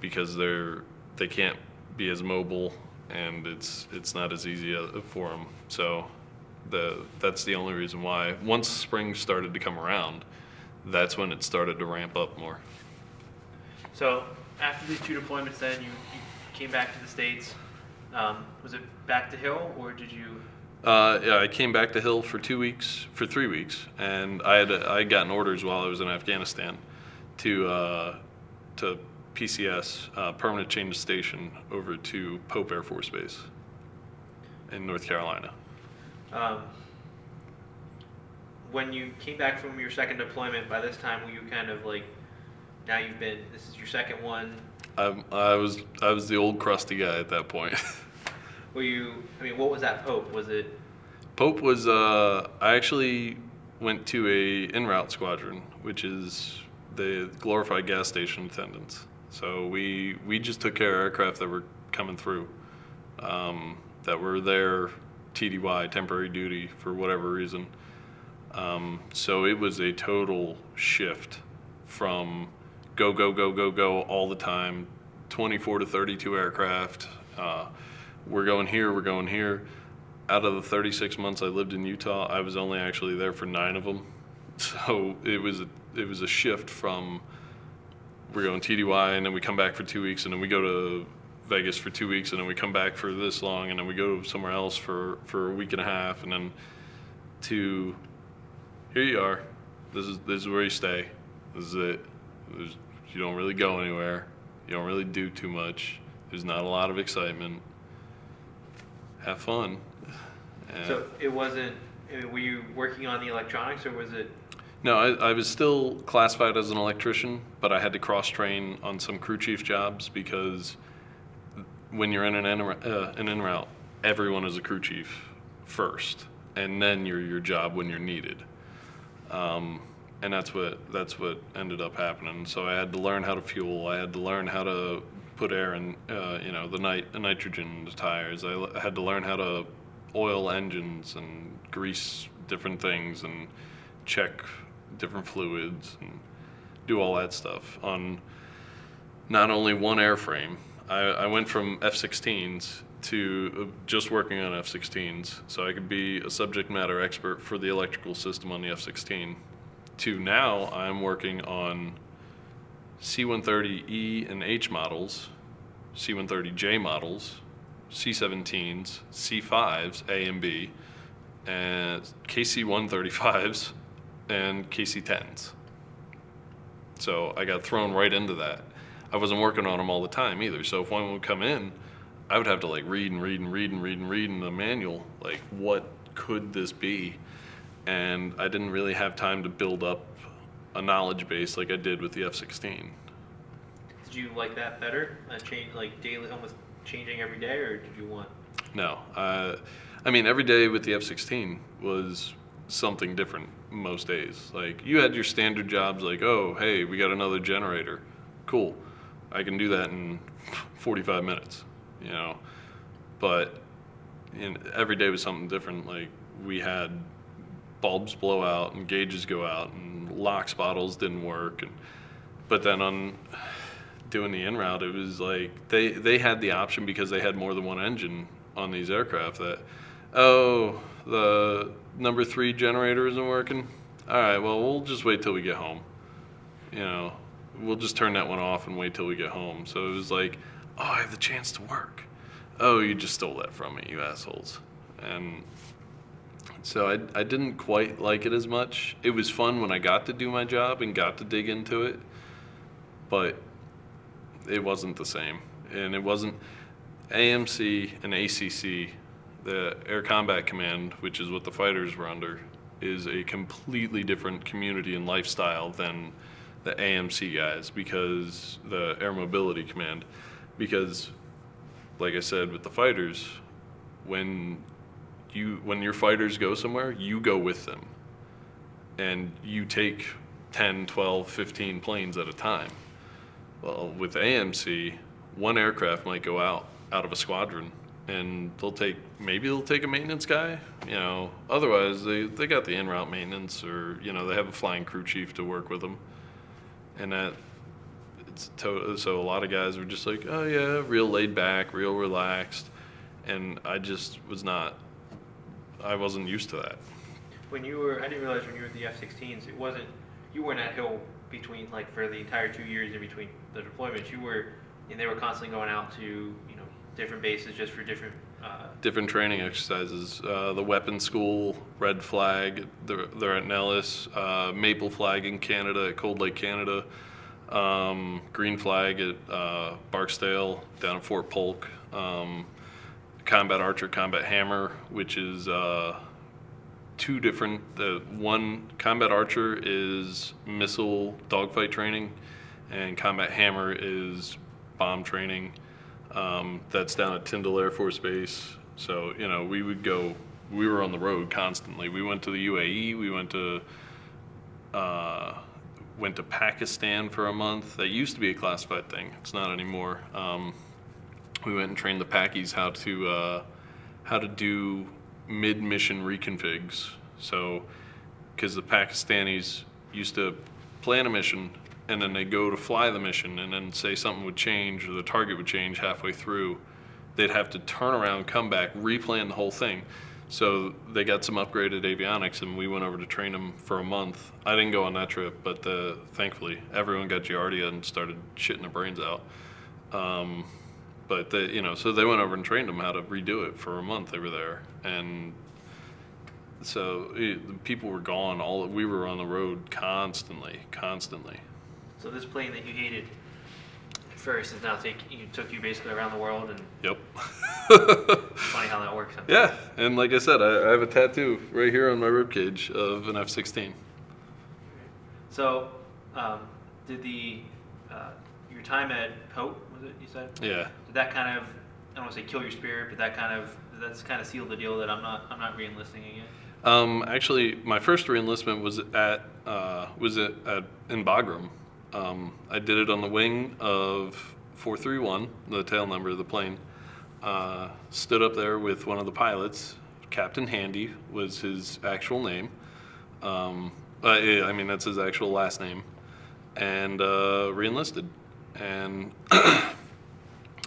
because they can't be as mobile, and it's not as easy for them. So that's the only reason why. Once spring started to come around, that's when it started to ramp up more. So after these 2 deployments, then you came back to the States. Was it back to Hill, or did you? Yeah, I came back to Hill for 3 weeks, and I had gotten orders while I was in Afghanistan to PCS, permanent change of station, over to Pope Air Force Base in North Carolina. When you came back from your second deployment, by this time were you kind of like, now this is your second one? I was the old crusty guy at that point. What was that Pope? Was it? Pope was, I actually went to a en route squadron, which is the glorified gas station attendants. So we just took care of aircraft that were coming through, that were there TDY, temporary duty, for whatever reason. So it was a total shift from go all the time, 24 to 32 aircraft. We're going here. Out of the 36 months I lived in Utah, I was only actually there for 9 of them. So it was a shift from, we're going TDY, and then we come back for 2 weeks, and then we go to Vegas for 2 weeks, and then we come back for this long, and then we go somewhere else for a week and a half, and then to, here you are. This is where you stay. This is it. You don't really go anywhere. You don't really do too much. There's not a lot of excitement. Have fun. So it wasn't, were you working on the electronics, or was it? No, I was still classified as an electrician, but I had to cross-train on some crew chief jobs, because when you're in an en route, everyone is a crew chief first, and then you're your job when you're needed. And that's what ended up happening. So I had to learn how to fuel. I had to learn how to put air in, the nitrogen in the tires. I had to learn how to oil engines and grease different things and check different fluids and do all that stuff on not only one airframe. I went from F-16s to just working on F-16s, so I could be a subject matter expert for the electrical system on the F-16, to now I'm working on C-130E and H models, C-130J models, C-17s, C-5s, A and B, and KC-135s, and KC-10s. So I got thrown right into that. I wasn't working on them all the time either, so if one would come in, I would have to like read in the manual, like what could this be? And I didn't really have time to build up a knowledge base like I did with the F-16. Did you like that better? Change like daily, almost changing every day, or did you want? No, I mean every day with the F-16 was something different most days. Like you had your standard jobs, like oh hey we got another generator, cool, I can do that in 45 minutes. You know, but every day was something different. Like we had bulbs blow out and gauges go out and LOX bottles didn't work, but then on doing the in route, it was like they had the option because they had more than one engine on these aircraft that oh the number 3 generator isn't working. All right, well we'll just wait till we get home. You know, we'll just turn that one off and wait till we get home. So it was like, oh, I have the chance to work. Oh, you just stole that from me, you assholes. And so I didn't quite like it as much. It was fun when I got to do my job and got to dig into it, but it wasn't the same. And it wasn't AMC and ACC, the Air Combat Command, which is what the fighters were under, is a completely different community and lifestyle than the AMC guys, because the Air Mobility Command, because like I said with the fighters, when your fighters go somewhere, you go with them and you take 10, 12, 15 planes at a time. Well, with AMC, one aircraft might go out of a squadron and they'll take a maintenance guy, you know, otherwise they got the en route maintenance, or you know they have a flying crew chief to work with them. And that so a lot of guys were just like, oh yeah, real laid back, real relaxed, and I wasn't used to that. I didn't realize when you were at the F-16s, you weren't at Hill between, like, for the entire 2 years in between the deployments. They were constantly going out to, you know, different bases just for different training exercises. The weapons school, Red Flag, they're at Nellis, Maple Flag in Canada, at Cold Lake, Canada, Green Flag at Barksdale, down at Fort Polk, Combat Archer, Combat Hammer, which is two different. One Combat Archer is missile dogfight training, and Combat Hammer is bomb training. That's down at Tyndall Air Force Base. So you know we were on the road constantly. We went to the UAE. We went to Pakistan for a month. That used to be a classified thing. It's not anymore. We went and trained the Pakis how to do mid-mission reconfigs. So, because the Pakistanis used to plan a mission and then they go to fly the mission, and then say something would change or the target would change halfway through, they'd have to turn around, come back, replan the whole thing. So they got some upgraded avionics, and we went over to train them for a month. I didn't go on that trip, but thankfully everyone got Giardia and started shitting their brains out. But so they went over and trained them how to redo it for a month. They were there, and so people were gone. We were on the road constantly. So this plane that you hated first is now took you basically around the world, and yep. Funny how that works. Yeah, and like I said, I have a tattoo right here on my ribcage of an F-16. So, did your time at Pope, was it you said? Yeah. Did that kind of, I don't want to say kill your spirit, but that's kind of sealed the deal that I'm not re-enlisting again? Actually, my first re-enlistment was in Bagram. I did it on the wing of 431, the tail number of the plane. Stood up there with one of the pilots. Captain Handy was his actual name. That's his actual last name. And re-enlisted. And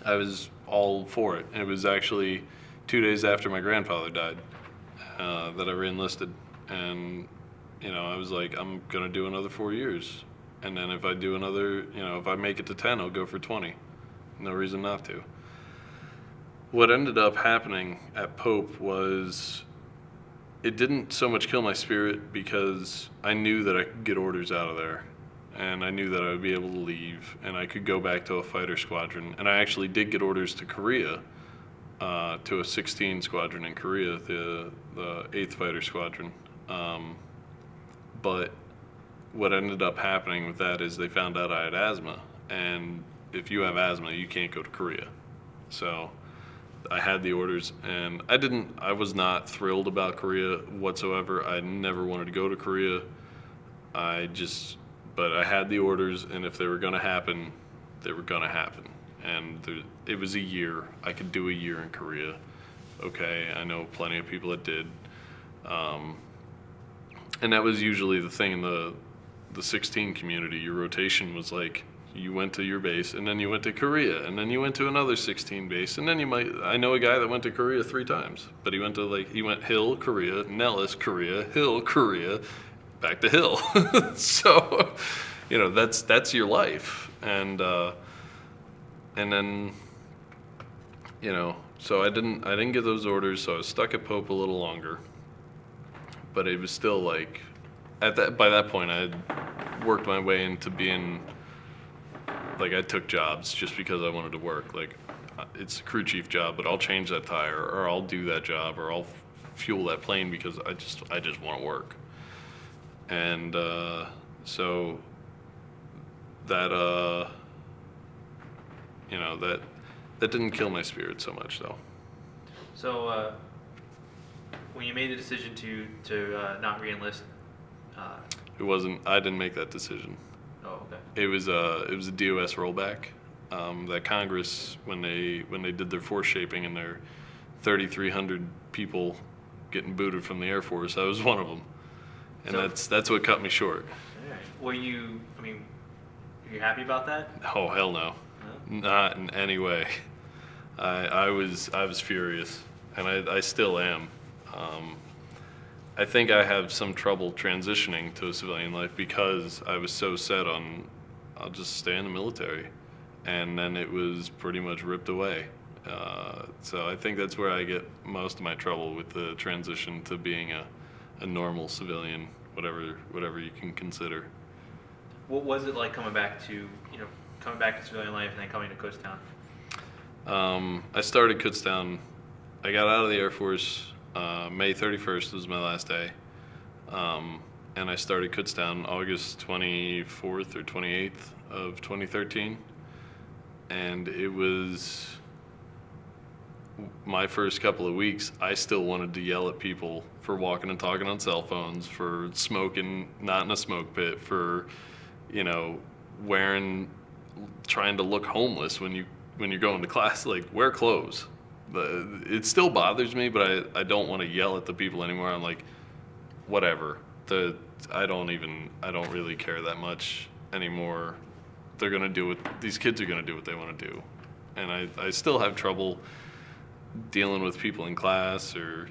I was all for it. It was actually 2 days after my grandfather died that I re-enlisted. And, I was like, I'm going to do another 4 years. And then if I do another, if I make it to 10, I'll go for 20. No reason not to. What ended up happening at Pope was it didn't so much kill my spirit because I knew that I could get orders out of there. And I knew that I would be able to leave and I could go back to a fighter squadron. And I actually did get orders to Korea, to a 16 squadron in Korea, the 8th Fighter Squadron. But what ended up happening with that is they found out I had asthma. And if you have asthma, you can't go to Korea. So I had the orders, and I was not thrilled about Korea whatsoever. I never wanted to go to Korea. But I had the orders, and if they were going to happen, they were going to happen. And it was a year. I could do a year in Korea. Okay, I know plenty of people that did. And that was usually the thing in the 16 community. Your rotation was like, you went to your base, and then you went to Korea, and then you went to another 16 base, and then I know a guy that went to Korea 3 times, but he went Hill, Korea, Nellis, Korea, Hill, Korea, back to Hill. So, that's your life. And then, so I didn't get those orders, so I was stuck at Pope a little longer. But it was still like, by that point, I had worked my way into being, like, I took jobs just because I wanted to work. Like, it's a crew chief job, but I'll change that tire, or I'll do that job, or I'll fuel that plane because I just want to work. And so that that didn't kill my spirit so much, though. So when you made the decision to not re-enlist, I didn't make that decision. Oh, okay. It was a DOS rollback. That Congress, when they did their force shaping and their 3,300 people getting booted from the Air Force, I was one of them, and that's what cut me short. All right. Were you happy about that? Oh, hell no. No? Not in any way. I was furious, and I still am. I think I have some trouble transitioning to a civilian life because I was so set on I'll just stay in the military, and then it was pretty much ripped away. So I think that's where I get most of my trouble with the transition to being a normal civilian, whatever you can consider. What was it like coming back to civilian life and then coming to Kutztown? I started Kutztown. I got out of the Air Force. May 31st was my last day. And I started Kutztown August 24th or 28th of 2013. And it was my first couple of weeks. I still wanted to yell at people for walking and talking on cell phones, for smoking not in a smoke pit, for trying to look homeless when you're going to class. Like, wear clothes. It still bothers me, but I don't want to yell at the people anymore. I'm like, whatever. I don't really care that much anymore. These kids are gonna do what they want to do, and I still have trouble dealing with people in class or,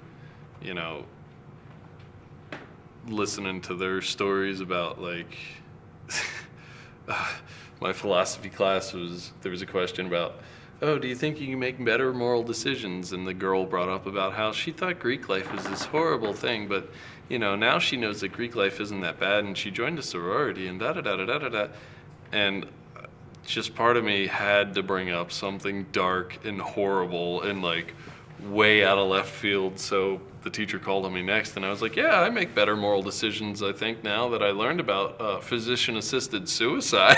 listening to their stories about, like, my philosophy class there was a question about, oh, do you think you can make better moral decisions? And the girl brought up about how she thought Greek life was this horrible thing, but, now she knows that Greek life isn't that bad, and she joined a sorority, and da-da-da-da-da-da-da. And just part of me had to bring up something dark and horrible and, like, way out of left field. So the teacher called on me next, and I was like, yeah, I make better moral decisions, I think, now that I learned about physician-assisted suicide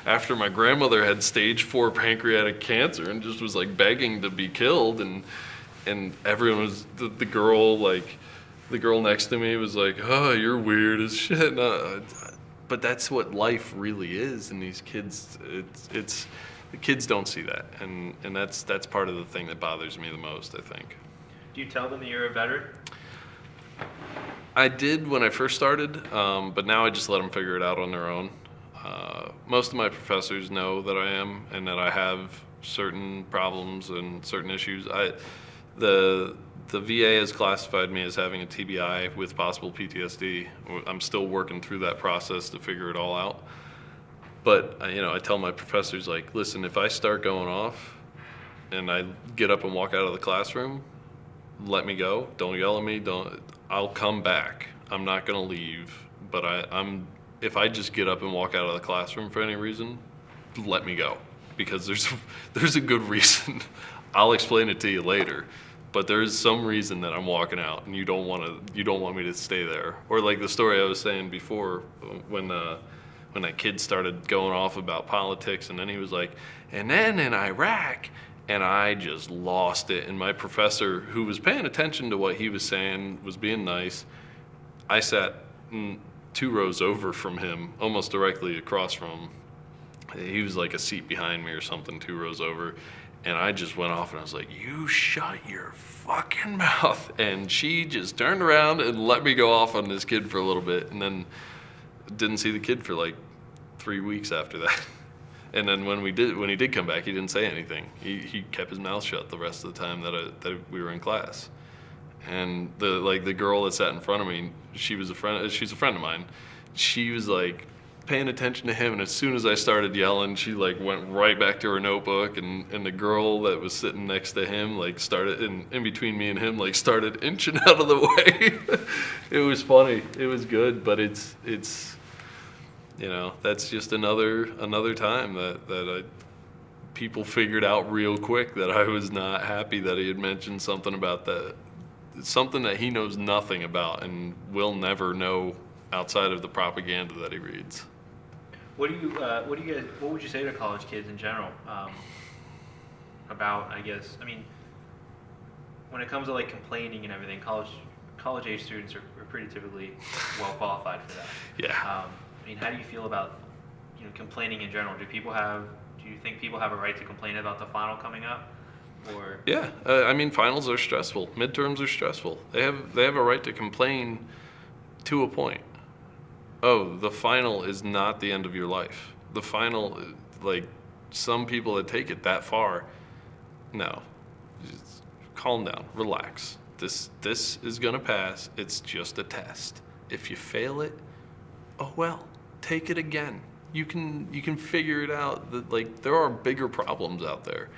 after my grandmother had stage 4 pancreatic cancer and just was, like, begging to be killed. And everyone was, the girl next to me was like, oh, you're weird as shit. But that's what life really is, and these kids, the kids don't see that, and that's part of the thing that bothers me the most, I think. Do you tell them that you're a veteran? I did when I first started, but now I just let them figure it out on their own. Most of my professors know that I am, and that I have certain problems and certain issues. The VA has classified me as having a TBI with possible PTSD. I'm still working through that process to figure it all out. But I tell my professors, like, listen, if I start going off and I get up and walk out of the classroom, let me go. Don't yell at me. I'll come back. I'm not gonna leave. But if I just get up and walk out of the classroom for any reason, let me go, because there's a good reason. I'll explain it to you later, but there's some reason that I'm walking out, and you don't want me to stay there. Or like the story I was saying before, when that kid started going off about politics, and then he was like, and then in Iraq, and I just lost it. And my professor, who was paying attention to what he was saying, was being nice. I sat 2 rows over from him, almost directly across from him. He was like a seat behind me or something, 2 rows over. And I just went off and I was like, you shut your fucking mouth. And she just turned around and let me go off on this kid for a little bit. And then didn't see the kid for like 3 weeks after that. And then when he did come back, he didn't say anything. He kept his mouth shut the rest of the time that we were in class. And the girl that sat in front of me, she's a friend of mine. She was like paying attention to him, and as soon as I started yelling, she like went right back to her notebook, and the girl that was sitting next to him like started in between me and him, like started inching out of the way. It was funny. It was good, but it's that's just another time that people figured out real quick that I was not happy that he had mentioned something about that. It's something that he knows nothing about and will never know outside of the propaganda that he reads. What would you say to college kids in general about, I guess, I mean, when it comes to like complaining and everything, college age students are pretty typically well qualified for that. Yeah. I mean, how do you feel about complaining in general? Do you think people have a right to complain about the final coming up? Or yeah, I mean, finals are stressful. Midterms are stressful. They have a right to complain to a point. Oh, the final is not the end of your life. The final, like, some people that take it that far, no. Just calm down, relax. This is gonna pass. It's just a test. If you fail it, oh well, take it again. You can figure it out. That, like, there are bigger problems out there.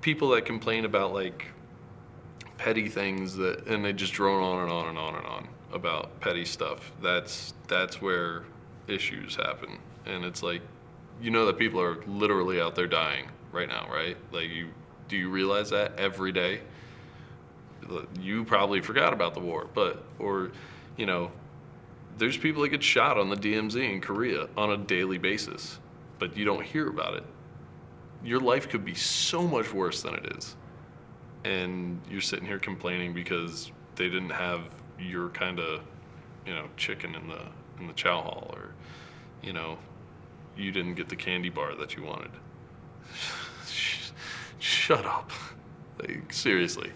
People that complain about like petty things and they just drone on and on and on and on about petty stuff. That's where issues happen. And it's like, that people are literally out there dying right now, right? Like, do you realize that every day? You probably forgot about the war, there's people that get shot on the DMZ in Korea on a daily basis, but you don't hear about it. Your life could be so much worse than it is. And you're sitting here complaining because they didn't have your kind of, chicken in the chow hall, or, you didn't get the candy bar that you wanted. Shut up. Like, seriously.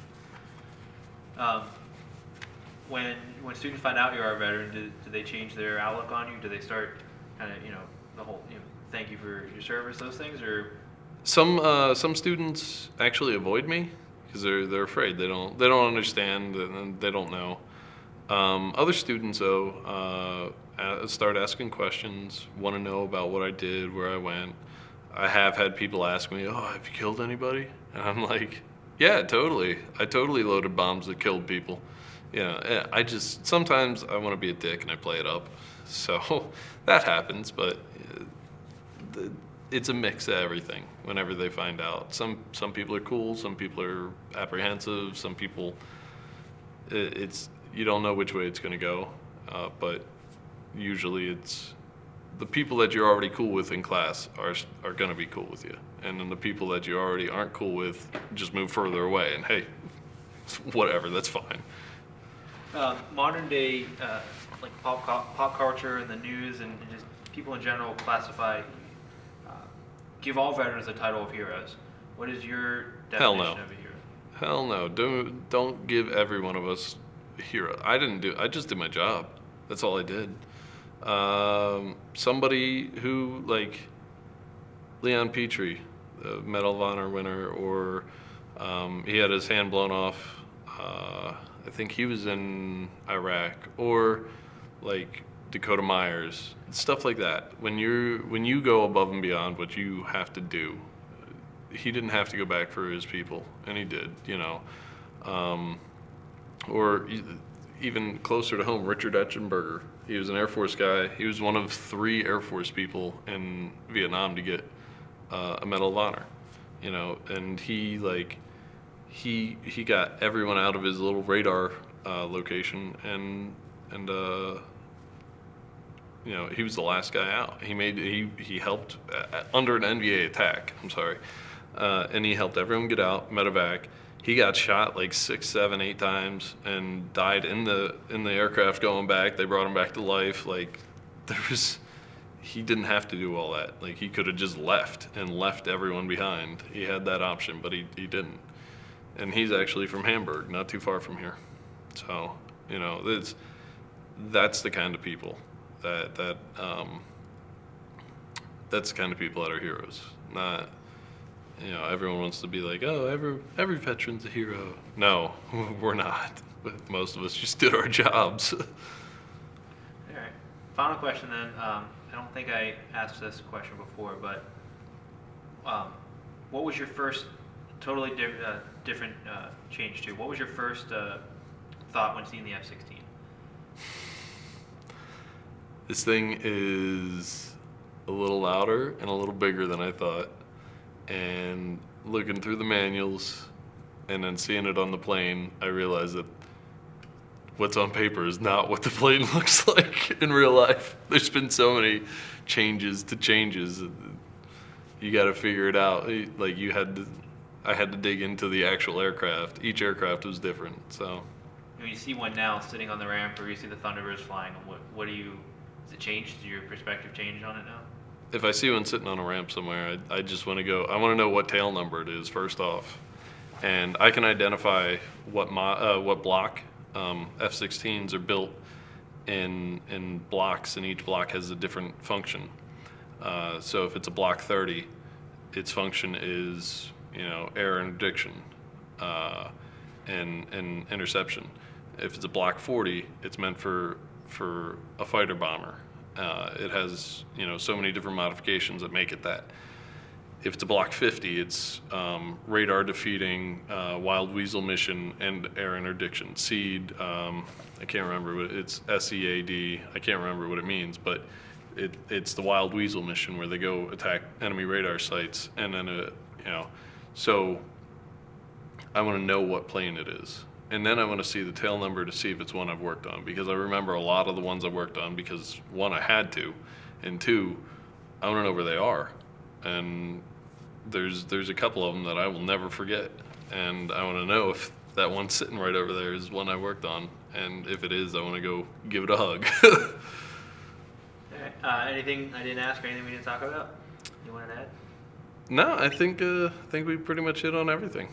When students find out you're a veteran, do they change their outlook on you? Do they start kind of, the whole, thank you for your service, those things, or? Some students actually avoid me because they're afraid. They don't understand and they don't know. Other students though start asking questions, want to know about what I did, where I went. I have had people ask me, "Oh, have you killed anybody?" And I'm like, "Yeah, totally. I totally loaded bombs that killed people." Sometimes I want to be a dick and I play it up. So that happens, but it's a mix of everything whenever they find out. Some people are cool, some people are apprehensive, some people, you don't know which way it's going to go, but usually it's the people that you're already cool with in class are going to be cool with you. And then the people that you already aren't cool with just move further away, and hey, whatever, that's fine. Modern day, like pop culture and the news and just people in general give all veterans the title of heroes. What is your definition of a hero? Hell no. Don't give every one of us a hero. I just did my job. That's all I did. Somebody who, like Leon Petrie, a Medal of Honor winner, or he had his hand blown off. I think he was in Iraq, or like Dakota Myers, stuff like that. When you go above and beyond what you have to do, he didn't have to go back for his people, and he did. Or even closer to home, Richard Etchenberger. He was an Air Force guy. He was one of 3 Air Force people in Vietnam to get a Medal of Honor. And he got everyone out of his little radar location, and he was the last guy out. He helped under an NVA attack. I'm sorry, and he helped everyone get out. Medevac. He got shot like 6, 7, 8 times and died in the aircraft going back. They brought him back to life. Like he didn't have to do all that. Like he could have just left everyone behind. He had that option, but he didn't. And he's actually from Hamburg, not too far from here. So that's the kind of people that's the kind of people that are heroes. Not everyone wants to be like, oh, every veteran's a hero. No, we're not. But most of us just did our jobs. All right. Final question then. I don't think I asked this question before, but what was your first totally different change to? What was your first thought when seeing the F-16? This thing is a little louder and a little bigger than I thought. And looking through the manuals and then seeing it on the plane, I realized that what's on paper is not what the plane looks like in real life. There's been so many changes. You got to figure it out. Like I had to dig into the actual aircraft. Each aircraft was different. So when you see one now sitting on the ramp, or you see the Thunderbirds flying, has it changed? Did your perspective change on it now? If I see one sitting on a ramp somewhere, I just want to go. I want to know what tail number it is first off, and I can identify what block. F-16s are built in blocks, and each block has a different function. So if it's a block 30, its function is air interdiction and interception. If it's a block 40, it's meant for a fighter bomber. It has so many different modifications that make it that. If it's a block 50, it's radar defeating, wild weasel mission, and air interdiction. SEAD, I can't remember what it's SEAD. I can't remember what it means, but it's the wild weasel mission where they go attack enemy radar sites, and then so I want to know what plane it is. And then I want to see the tail number to see if it's one I've worked on, because I remember a lot of the ones I worked on because, 1, I had to, and 2, I want to know where they are. And there's a couple of them that I will never forget, and I want to know if that one sitting right over there is one I worked on, and if it is, I want to go give it a hug. All right. Anything I didn't ask or anything we didn't talk about? You want to add? No, I think we pretty much hit on everything.